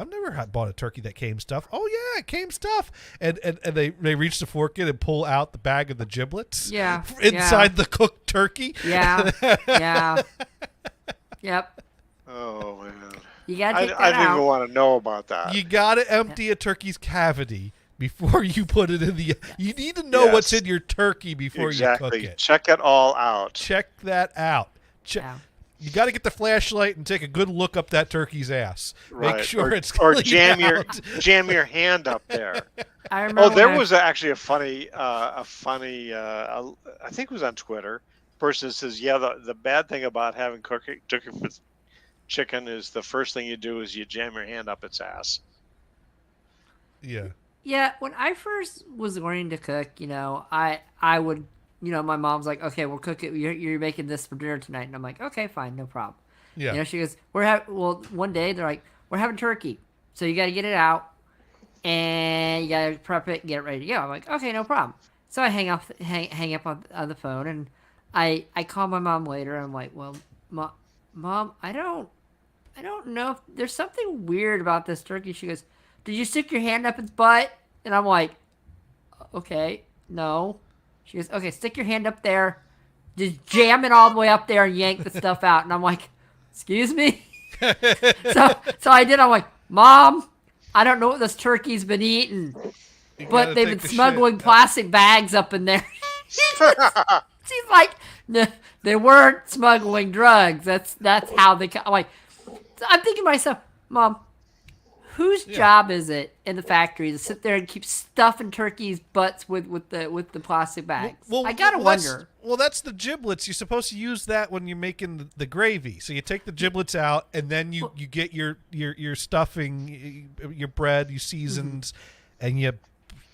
never bought a turkey that came stuffed. Oh yeah, it came stuffed. And they reach the fork in and pull out the bag of the giblets. Yeah, Inside the cooked turkey. Yeah. Yeah. Yep. Oh man. You gotta take I that didn't out. even want to know about that. You gotta empty a turkey's cavity before you put it in the. You need to know what's Yes. in your turkey before Exactly. you cook it. Check it all out. Check that out. Yeah. You got to get the flashlight and take a good look up that turkey's ass. Right. Make sure or, it's or clean jam out. your hand up there. I remember. Oh, there when I- was actually a funny. I think it was on Twitter. Person says, yeah, the bad thing about having turkey with chicken is the first thing you do is you jam your hand up its ass. Yeah. Yeah, when I first was learning to cook, I would, my mom's like, okay, we'll cook it. You're making this for dinner tonight, and I'm like, okay, fine, no problem. Yeah. She goes, one day they're like, we're having turkey, so you got to get it out, and you got to prep it, and get it ready to go. I'm like, okay, no problem. So I hang up on the phone, and I call my mom later, and I'm like, well, mom, I don't know if there's something weird about this turkey. She goes, did you stick your hand up its butt? And I'm like, okay, no. She goes, okay, stick your hand up there. Just jam it all the way up there and yank the stuff out. And I'm like, excuse me? So I did. I'm like, Mom, I don't know what this turkey's been eating, You but gotta they've take been the smuggling shit. plastic bags up in there. Seems like they weren't smuggling drugs. That's how they. Like, so I'm thinking to myself, Mom, whose Yeah. job is it in the factory to sit there and keep stuffing turkeys' butts with the plastic bags? I gotta wonder. That's the giblets. You're supposed to use that when you're making the gravy. So you take the giblets out, and then you get your stuffing, your bread, your seasons, and you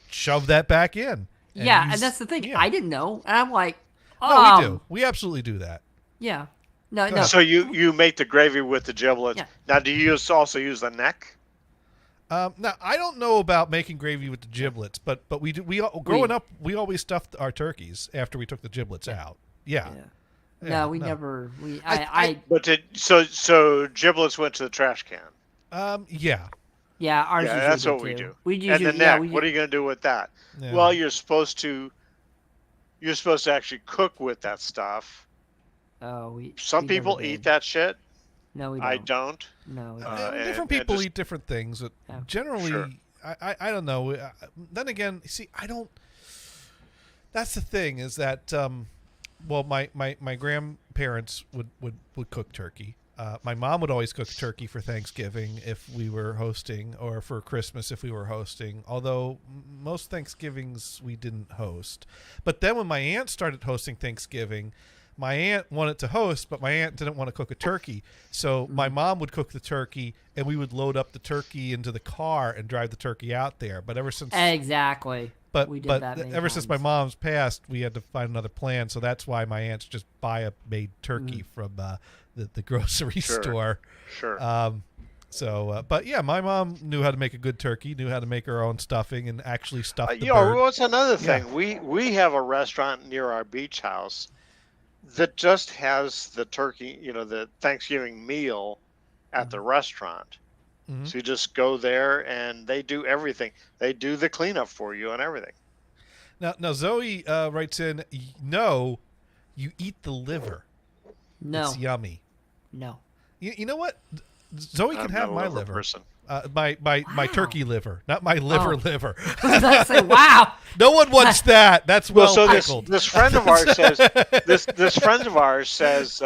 shove that back in. And that's the thing. Yeah. I didn't know, and I'm like, No, we do. We absolutely do that. Yeah. No. ahead. So you make the gravy with the giblets. Yeah. Now, do you also use the neck? Now I don't know about making gravy with the giblets, but we do. Growing up, we always stuffed our turkeys after we took the giblets out. Yeah. No, we never. So giblets went to the trash can. Yeah. Yeah, ours Yeah, usually that's do what we too. do. We And usually, the neck. we What are you going to do with that? Yeah. Well, you're supposed to actually cook with that stuff. Some we people never eat did. that shit. No, we don't. I don't. No, we don't. Different and people just- eat different things. But Yeah. generally, Sure. I don't know. Then again, see, I don't. That's the thing is that, well, my grandparents would cook turkey. My mom would always cook turkey for Thanksgiving if we were hosting, or for Christmas if we were hosting. Although most Thanksgivings we didn't host. But then when my aunt started hosting Thanksgiving, my aunt wanted to host, but my aunt didn't want to cook a turkey. So my mom would cook the turkey, and we would load up the turkey into the car and drive the turkey out there. But ever since Exactly. We did that many ever since my times. mom's passed, we had to find another plan. So that's why my aunts just buy a made turkey from the grocery store. Sure. But yeah, my mom knew how to make a good turkey, knew how to make her own stuffing, and actually stuff the You know, bird. what's another thing? We have a restaurant near our beach house that just has the turkey, the Thanksgiving meal at the restaurant. Mhm. So you just go there and they do everything. They do the cleanup for you and everything. Now Zoe writes in, no, you eat the liver. No. It's yummy. No. You know what? Zoe can I'm have not a my liver liver. person. My Wow. turkey liver, not my liver Oh. liver. I say, wow. No one wants that. That's well So pickled. this friend of ours says this friend of ours says,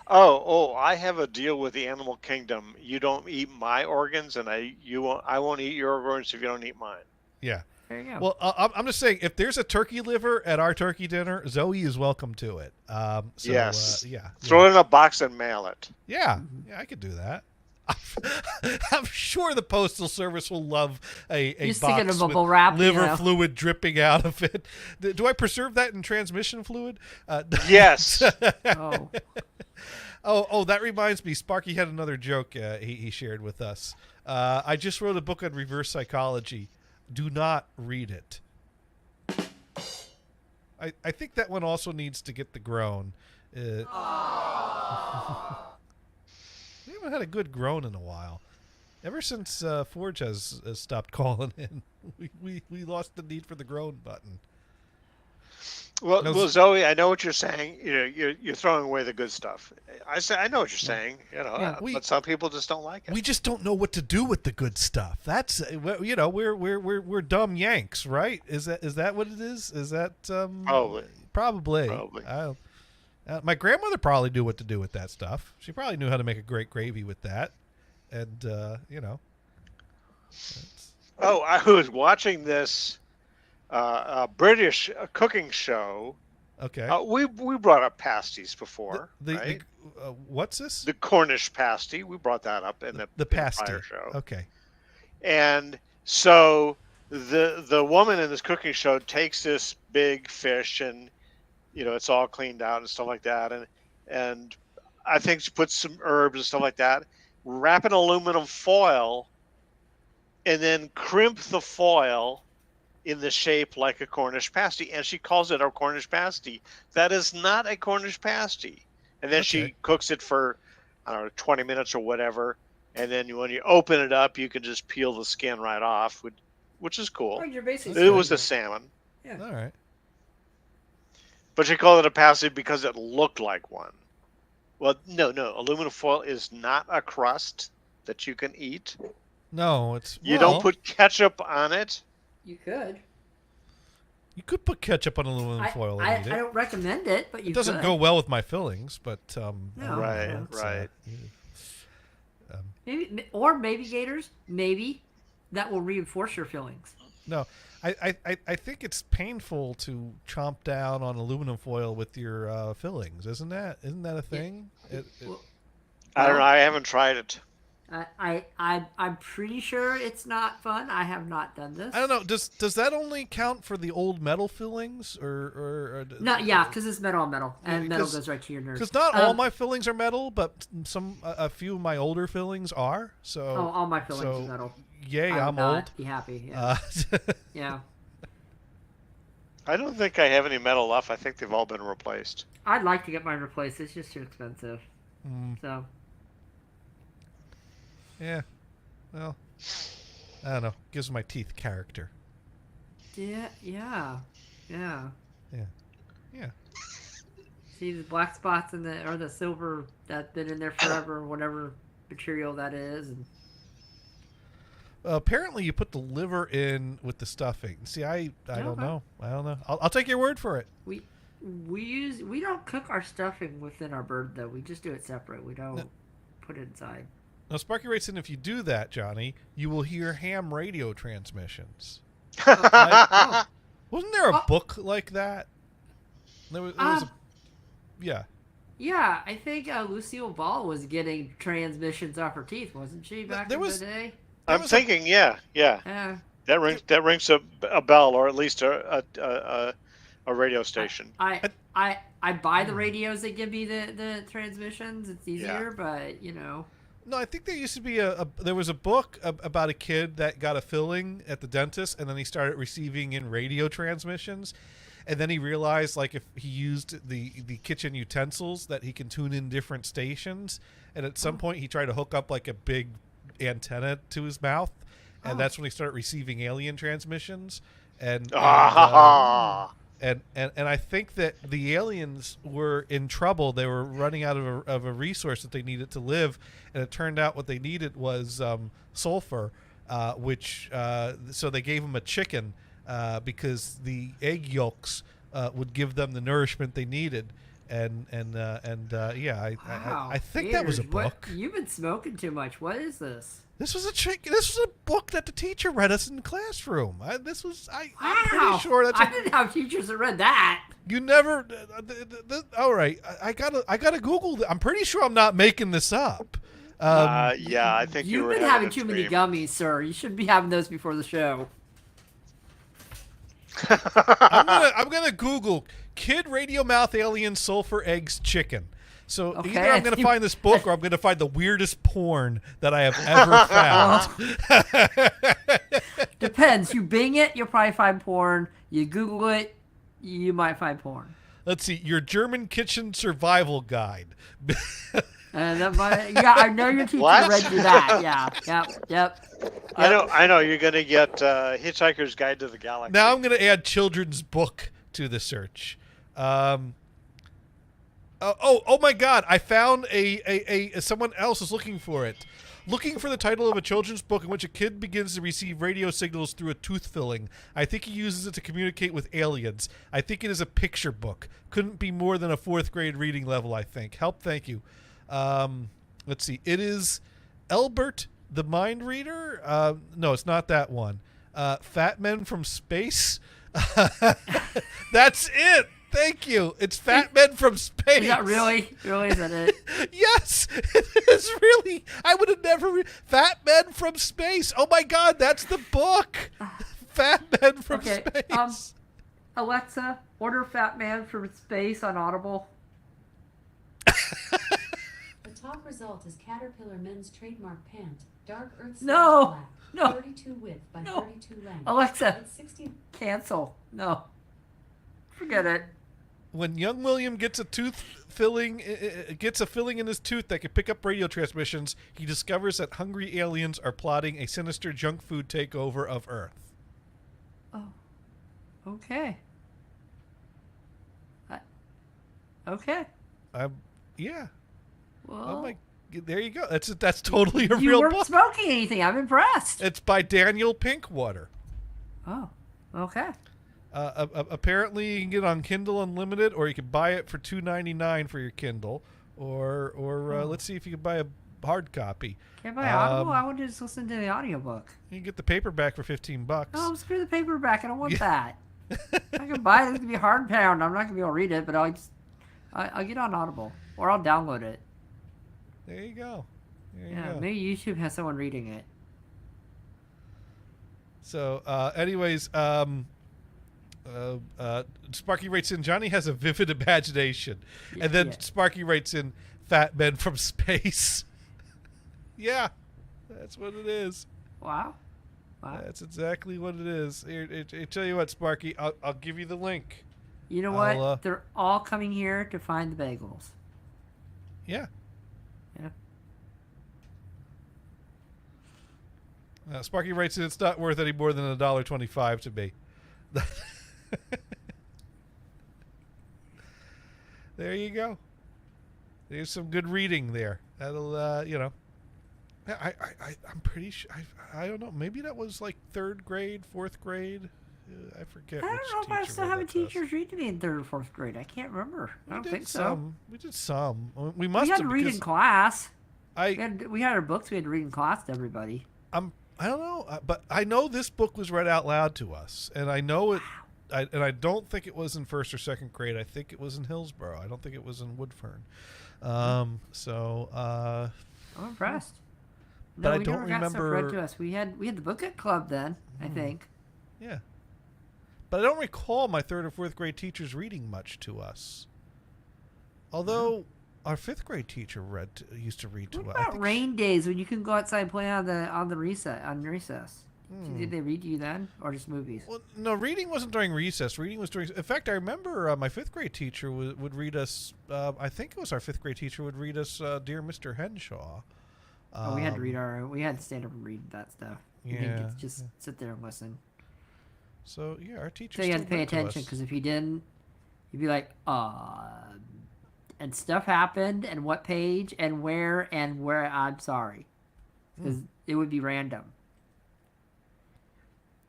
oh, I have a deal with the animal kingdom. You don't eat my organs, and I won't eat your organs if you don't eat mine. Yeah. There you go. Well, I'm just saying, if there's a turkey liver at our turkey dinner, Zoe is welcome to it. Yes. Yeah. Throw it in a box and mail it. Yeah, I could do that. I'm sure the postal service will love a You stick it in box a bubble with wrap, you liver know. fluid dripping out of it. Do I preserve that in transmission fluid? Yes. Oh. Oh, that reminds me. Sparky had another joke he shared with us. I just wrote a book on reverse psychology. Do not read it. I think that one also needs to get the groan. We haven't had a good groan in a while. Ever since Forge has stopped calling in, we lost the need for the groan button. Well, Zoe, I know what you're saying. You're throwing away the good stuff. I know what you're saying. Yeah. But some people just don't like it. We just don't know what to do with the good stuff. That's we're dumb Yanks, right? Is that what it is? Is that Probably. Probably. My grandmother probably knew what to do with that stuff. She probably knew how to make a great gravy with that, and Oh, I was watching this British cooking show. Okay. We brought up pasties before, right? What's this? The Cornish pasty. We brought that up in the pasty. prior show. Okay. And so the woman in this cooking show takes this big fish and it's all cleaned out and stuff like that, and I think she puts some herbs and stuff like that, wrap in aluminum foil, and then crimp the foil in the shape like a Cornish pasty, and she calls it a Cornish pasty. That is not a Cornish pasty. And then she cooks it for, I don't know, 20 minutes or whatever, and then when you open it up, you can just peel the skin right off, which is cool. Oh, you're basically It was a salmon. Yeah. All right. But she called it a pasty because it looked like one. Well, no. Aluminum foil is not a crust that you can eat. No, it's You well, don't put ketchup on it. You could. You could put ketchup on aluminum foil and eat I it. don't recommend it, but you It doesn't could. go well with my fillings, but No. Right, no. right. Maybe Gators. Maybe that will reinforce your feelings. No, I think it's painful to chomp down on aluminum foil with your fillings. Isn't that a thing? Well, I don't know. I haven't tried it. I'm pretty sure it's not fun. I have not done this. I don't know. Does that only count for the old metal fillings or No, yeah, because it's metal on metal, and Yeah, metal 'cause- goes right to your nerves. Because not all my fillings are metal, but a few of my older fillings are. So all my fillings are metal. Yay, I would I'm not old. Be happy. Yeah. Yeah. I don't think I have any metal left. I think they've all been replaced. I'd like to get mine replaced. It's just too expensive. So. Yeah. Well, I don't know. Gives my teeth character. Yeah. Yeah. Yeah. See the black spots in the silver that's been in there forever, whatever material that is, and Apparently, you put the liver in with the stuffing. See, I don't Okay. know. I don't know. I'll take your word for it. we don't cook our stuffing within our bird though. We just do it separate. We don't put it inside. Now, Sparky writes in, if you do that, Johnny, you will hear ham radio transmissions. Oh. Wasn't there a Oh. book like that? There was yeah. Yeah, I think Lucille Ball was getting transmissions off her teeth, wasn't she, back There in was- the day? I'm was thinking, yeah. Yeah. That rings a bell, or at least a radio station. I buy the radios that give me the transmissions. It's easier, but No, I think there used to be there was a book about a kid that got a filling at the dentist, and then he started receiving in radio transmissions, and then he realized, like, if he used the kitchen utensils, that he can tune in different stations, and at some point he tried to hook up like a big antenna to his mouth, and that's when he started receiving alien transmissions, and I think that the aliens were in trouble. They were running out of a resource that they needed to live, and it turned out what they needed was sulfur, which so they gave them a chicken because the egg yolks would give them the nourishment they needed. I think that was a book. You've been smoking too much. What is this? This was a book that the teacher read us in the classroom. I'm pretty sure that's. I didn't have teachers that read that. You never. All right, I gotta Google. I'm pretty sure I'm not making this up. Yeah, I think You've you were been having too many gummies, sir. You shouldn't be having those before the show. I'm gonna Google kid radio mouth alien sulfur eggs chicken. So Okay, either I'm gonna find this book or I'm gonna find the weirdest porn that I have ever found. Depends. You Bing it, you'll probably find porn. You Google it, you might find porn. Let's see, your German kitchen survival guide. And I know your teacher What? read you that. Yeah. Yep. I know. You're gonna get Hitchhiker's Guide to the Galaxy. Now I'm going to add children's book to the search. Oh my God! I found a someone else is looking for it. Looking for the title of a children's book in which a kid begins to receive radio signals through a tooth filling. I think he uses it to communicate with aliens. I think it is a picture book. Couldn't be more than a 4th grade reading level, I think. Help, thank you. Let's see. It is Elbert the Mind Reader? No, it's not that one. Fat Men from Space? That's it! Thank you. It's Fat Men from Space. Is that really? Really? Is that it? Yes, it is really. I would have never. Fat Men from Space. Oh my God, that's the book. Fat Men from Okay. Space. Alexa, order Fat Man from Space on Audible. The top result is Caterpillar Men's trademark pant, dark earth No, black, no, 32 width by no. 32 length. Alexa, It's 60. cancel. No. Forget it. When young William gets a tooth filling, gets a filling in his tooth that can pick up radio transmissions, he discovers that hungry aliens are plotting a sinister junk food takeover of Earth. Oh. Okay. Okay. Yeah. Well, Oh my. There you go. That's totally a You real weren't book. smoking anything. I'm impressed. It's by Daniel Pinkwater. Oh, okay. Apparently, you can get it on Kindle Unlimited, or you can buy it for $2.99 for your Kindle, or let's see if you can buy a hard copy. Can I buy Audible? I want to just listen to the audiobook. You can get the paperback for $15. Oh, screw the paperback. I don't want that. I can buy it. It's gonna be hardbound. I'm not gonna be able to read it, but I'll get on Audible, or I'll download it. There you go. There you Yeah, go. maybe YouTube has someone reading it. So, anyways, Sparky writes in, Johnny has a vivid imagination. And then Yeah. Sparky writes in, fat men from space. Yeah, that's what it is. Wow. That's exactly what it is. Here, tell you what, Sparky, I'll give you the link. You know I'll, what? They're all coming here to find the bagels. Yeah. Yeah. Sparky writes in, it's not worth any more than $1.25 to me. There you go. There's some good reading there. That'll, you know. I'm pretty sure. I don't know. Maybe that was like 3rd grade, 4th grade. I forget. I which don't know if I teacher still read have a that to us. teacher's read to me in 3rd or 4th grade. I can't remember. I don't think so. We did some. We We must had have to read in because class. I We had our books we had to read in class to everybody. I don't know, but I know this book was read out loud to us, and I know it. I don't think it was in 1st or 2nd grade. I think it was in Hillsborough. I don't think it was in Woodfern. So. I'm impressed. But No, I we don't never got stuff read remember. to us. We had the book at club then. I think. Yeah. But I don't recall my 3rd or 4th grade teachers reading much to us. Although our 5th grade teacher used to read to What us. about rain days when you can go outside and play on recess? Did they read to you then, or just movies? Well, no, reading wasn't during recess. Reading was during. In fact, I remember my 5th grade teacher would read us. I think it was our 5th grade teacher would read us "Dear Mr. Henshaw." We had to read we had to stand up and read that stuff. We didn't get to just sit there and listen. So yeah, our teacher. So you had to pay attention because if you didn't, you'd be like, and stuff happened, and what page, and where. I'm sorry, because it would be random.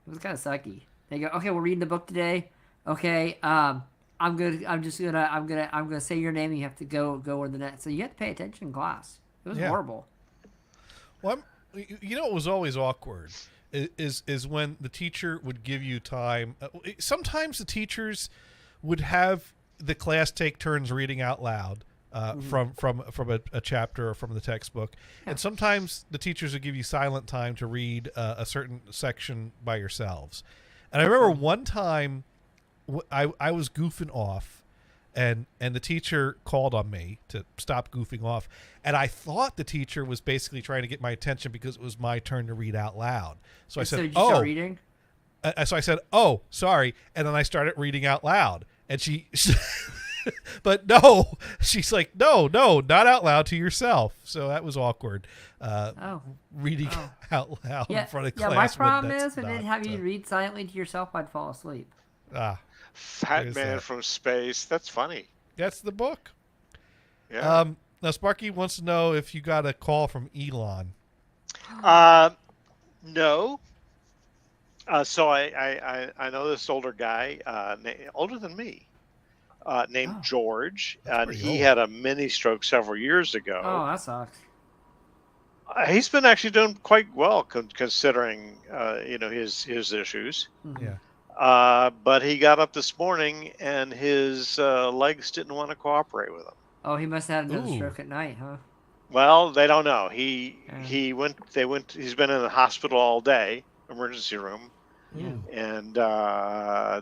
It was kind of sucky. They go, okay, we're reading the book today. Okay, I'm gonna say your name. And you have to go over the net. So you have to pay attention in class. It was horrible. Well, you know, it was always awkward. Is when the teacher would give you time. Sometimes the teachers would have the class take turns reading out loud from a chapter or from the textbook, and sometimes the teachers would give you silent time to read a certain section by yourselves. And I remember one time I was goofing off. And the teacher called on me to stop goofing off. And I thought the teacher was basically trying to get my attention because it was my turn to read out loud. So I said, did you start reading? So I said, oh, sorry. And then I started reading out loud. And she but no, she's like, no, not out loud to yourself. So that was awkward. Reading out loud in front of class. Yeah, my problem is when they'd have you read silently to yourself, I'd fall asleep. Fat Man from Space. That's funny. That's the book. Yeah. Now, Sparky wants to know if you got a call from Elon. No. So I know this older guy, older than me, named George, and he had a mini stroke several years ago. Oh, that sucks. He's been actually doing quite well considering, his issues. Yeah. But he got up this morning and his legs didn't want to cooperate with him. Oh, he must have had another stroke at night, huh? Well, they don't know. He's been in the hospital all day, emergency room. Yeah. And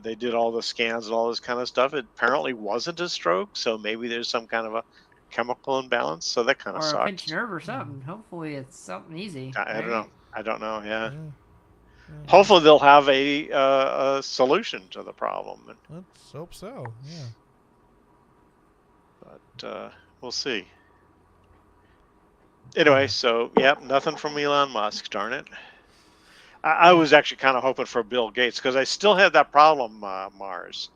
they did all the scans and all this kind of stuff. It apparently wasn't a stroke, so maybe there's some kind of a chemical imbalance. So that kind of sucks. Or a sucks. pinched nerve or something. Hopefully it's something easy. I don't know. Yeah. Yeah. Hopefully they'll have a solution to the problem. Let's hope so. Yeah. But we'll see. Anyway, so nothing from Elon Musk. Darn it. I was actually kind of hoping for Bill Gates because I still had that problem, Mars.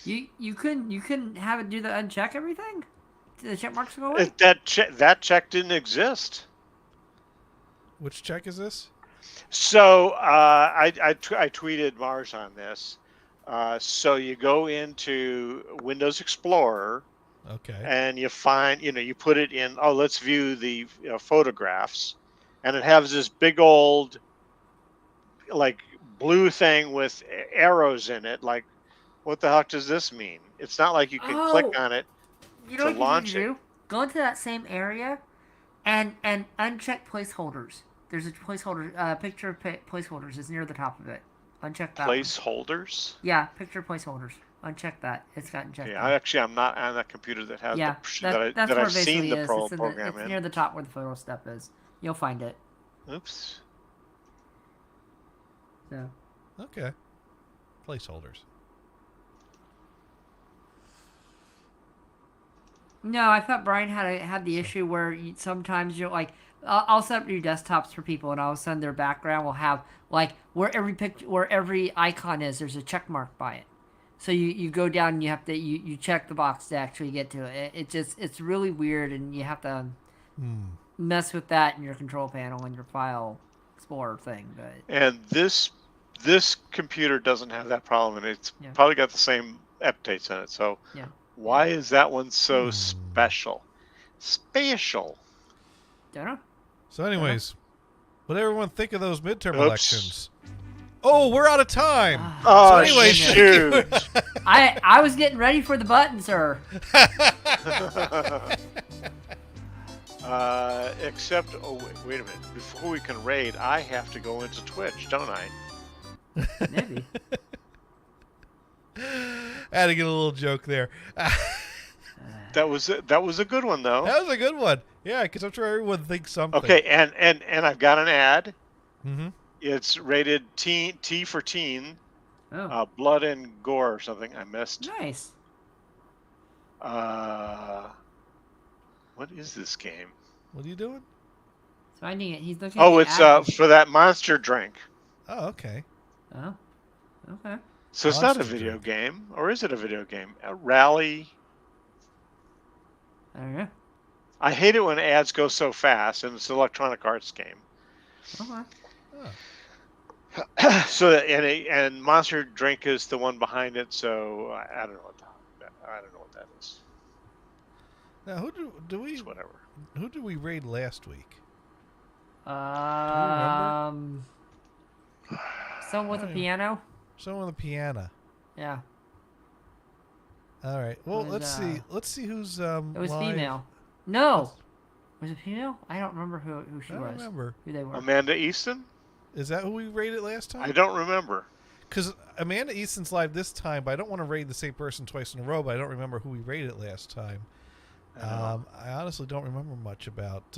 You couldn't have it do the uncheck everything? the check marks go away? That check didn't exist. Which check is this? So I tweeted Mars on this. So you go into Windows Explorer Okay. and you find, you put it in. Oh, let's view the photographs, and it has this big old like blue thing with arrows in it. Like, what the heck does this mean? It's not like you can click Oh, on it you know to what you need launch to it. do? Go into that same area and uncheck placeholders. There's a placeholder, picture of placeholders is near the top of it. Uncheck that one. Placeholders. Yeah, picture placeholders. Uncheck that. It's gotten checked. Yeah, I'm not on that computer that has Yeah, that that's where I've it basically seen the is. program It's in. near the top where the photo step is. You'll find it. Oops. So. Okay. Placeholders. No, I thought Brian had the issue where sometimes you're like, I'll set up new desktops for people, and all of a sudden their background will have like where every icon is, there's a check mark by it. So you go down and you have to you check the box to actually get to it. It's really weird, and you have to mess with that in your control panel and your file explorer thing. But And this computer doesn't have that problem, and it's Yeah. probably got the same updates in it. So yeah, why is that one so special? Special. don't know. So, anyways, what did everyone think of those midterm Oops. elections? Oh, we're out of time. Oh, anyways, shoot. I was getting ready for the button, sir. Except, wait a minute. Before we can raid, I have to go into Twitch, don't I? Maybe. I had to get a little joke there. That was a good one, though. That was a good one. Yeah, because I'm sure everyone thinks something. Okay, and I've got an ad. Mm-hmm. It's rated T for teen, Oh, blood and gore or something. I missed. nice. What is this game? What are you doing? Finding it. He's looking. Oh, at it's the ad. for that monster drink. Oh, okay. Oh, okay. So it's not a Monster video drink. game, or is it a video game? A rally. I don't know. I hate it when ads go so fast, and it's an Electronic Arts game. Okay. Oh. So and Monster Drink is the one behind it. So I don't know what that is. Now, who do we? It's whatever. Who did we raid last week? Someone with a piano. Someone with a piano. Yeah, All right. Well, It was, let's see. Let's see who's it was live. female. No, was it female? I don't remember who she I don't was. remember. Who they were. Amanda Easton? Is that who we raided last time? I don't remember. Because Amanda Easton's live this time, but I don't want to raid the same person twice in a row. But I don't remember who we raided last time. I honestly don't remember much about.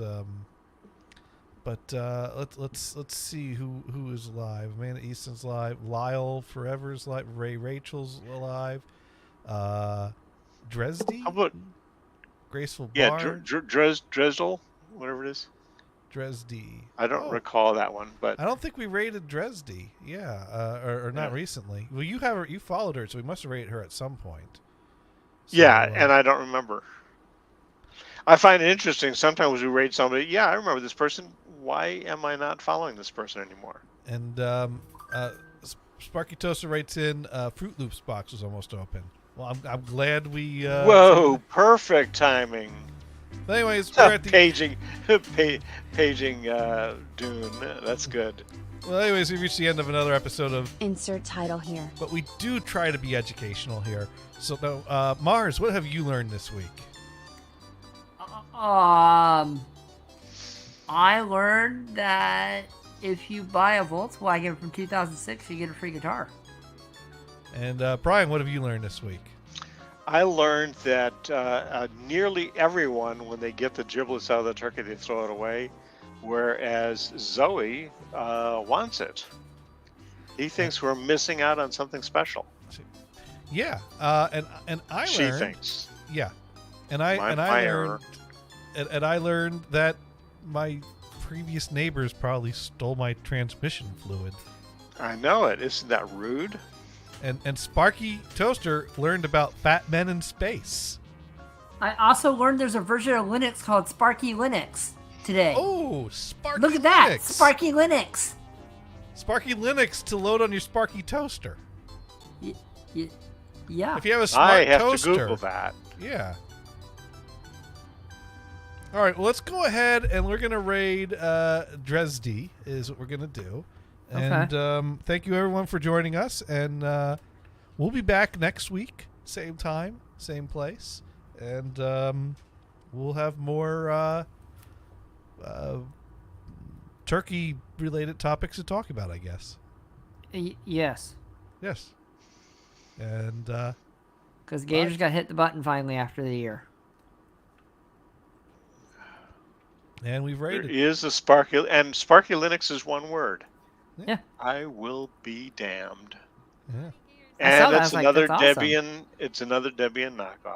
But let's see who is live. Amanda Easton's live. Lyle Forever's live. Ray Rachel's alive. Dresdy. How about Graceful yeah, Bar. Dresdel, whatever it is. Dresdy. I don't Oh. recall that one, but I don't think we rated Dresdy. Yeah, or not Yeah. recently. Well, you have her. You followed her, so we must have rated her at some point. So, yeah, and I don't remember. I find it interesting. Sometimes we raid somebody. Yeah, I remember this person. Why am I not following this person anymore? And Sparky Toaster writes in, Fruit Loops box was almost open. Well, I'm glad we. Whoa! Perfect timing. But anyways, we're at the. Paging Dune. That's good. Well, anyways, we reached the end of another episode of. Insert title here. But we do try to be educational here. So, Mars, what have you learned this week? I learned that if you buy a Volkswagen from 2006, you get a free guitar. And Brian, what have you learned this week? I learned that nearly everyone, when they get the giblets out of the turkey, they throw it away, whereas Zoe wants it. He thinks we're missing out on something special. Yeah, and I She learned. thinks. Yeah, and I My learned, and I learned that my previous neighbors probably stole my transmission fluid. I know it. Isn't that rude? And Sparky Toaster learned about fat men in space. I also learned there's a version of Linux called Sparky Linux today. Oh, Sparky Look at that, Linux. Sparky Linux. Sparky Linux to load on your Sparky toaster. Yeah. If you have a smart I have toaster. to Google that. Yeah. All right, well, let's go ahead and we're going to raid Dresdy is what we're going to do. And thank you, everyone, for joining us. And we'll be back next week, same time, same place. And we'll have more turkey-related topics to talk about, I guess. Yes. Yes. And Because Gators got hit the button finally after the year. and we've There raided. is a Sparky, and Sparky Linux is one word. Yeah. I will be damned. Yeah. I saw And that, I it's was like, another that's awesome. Debian. It's another Debian knockoff.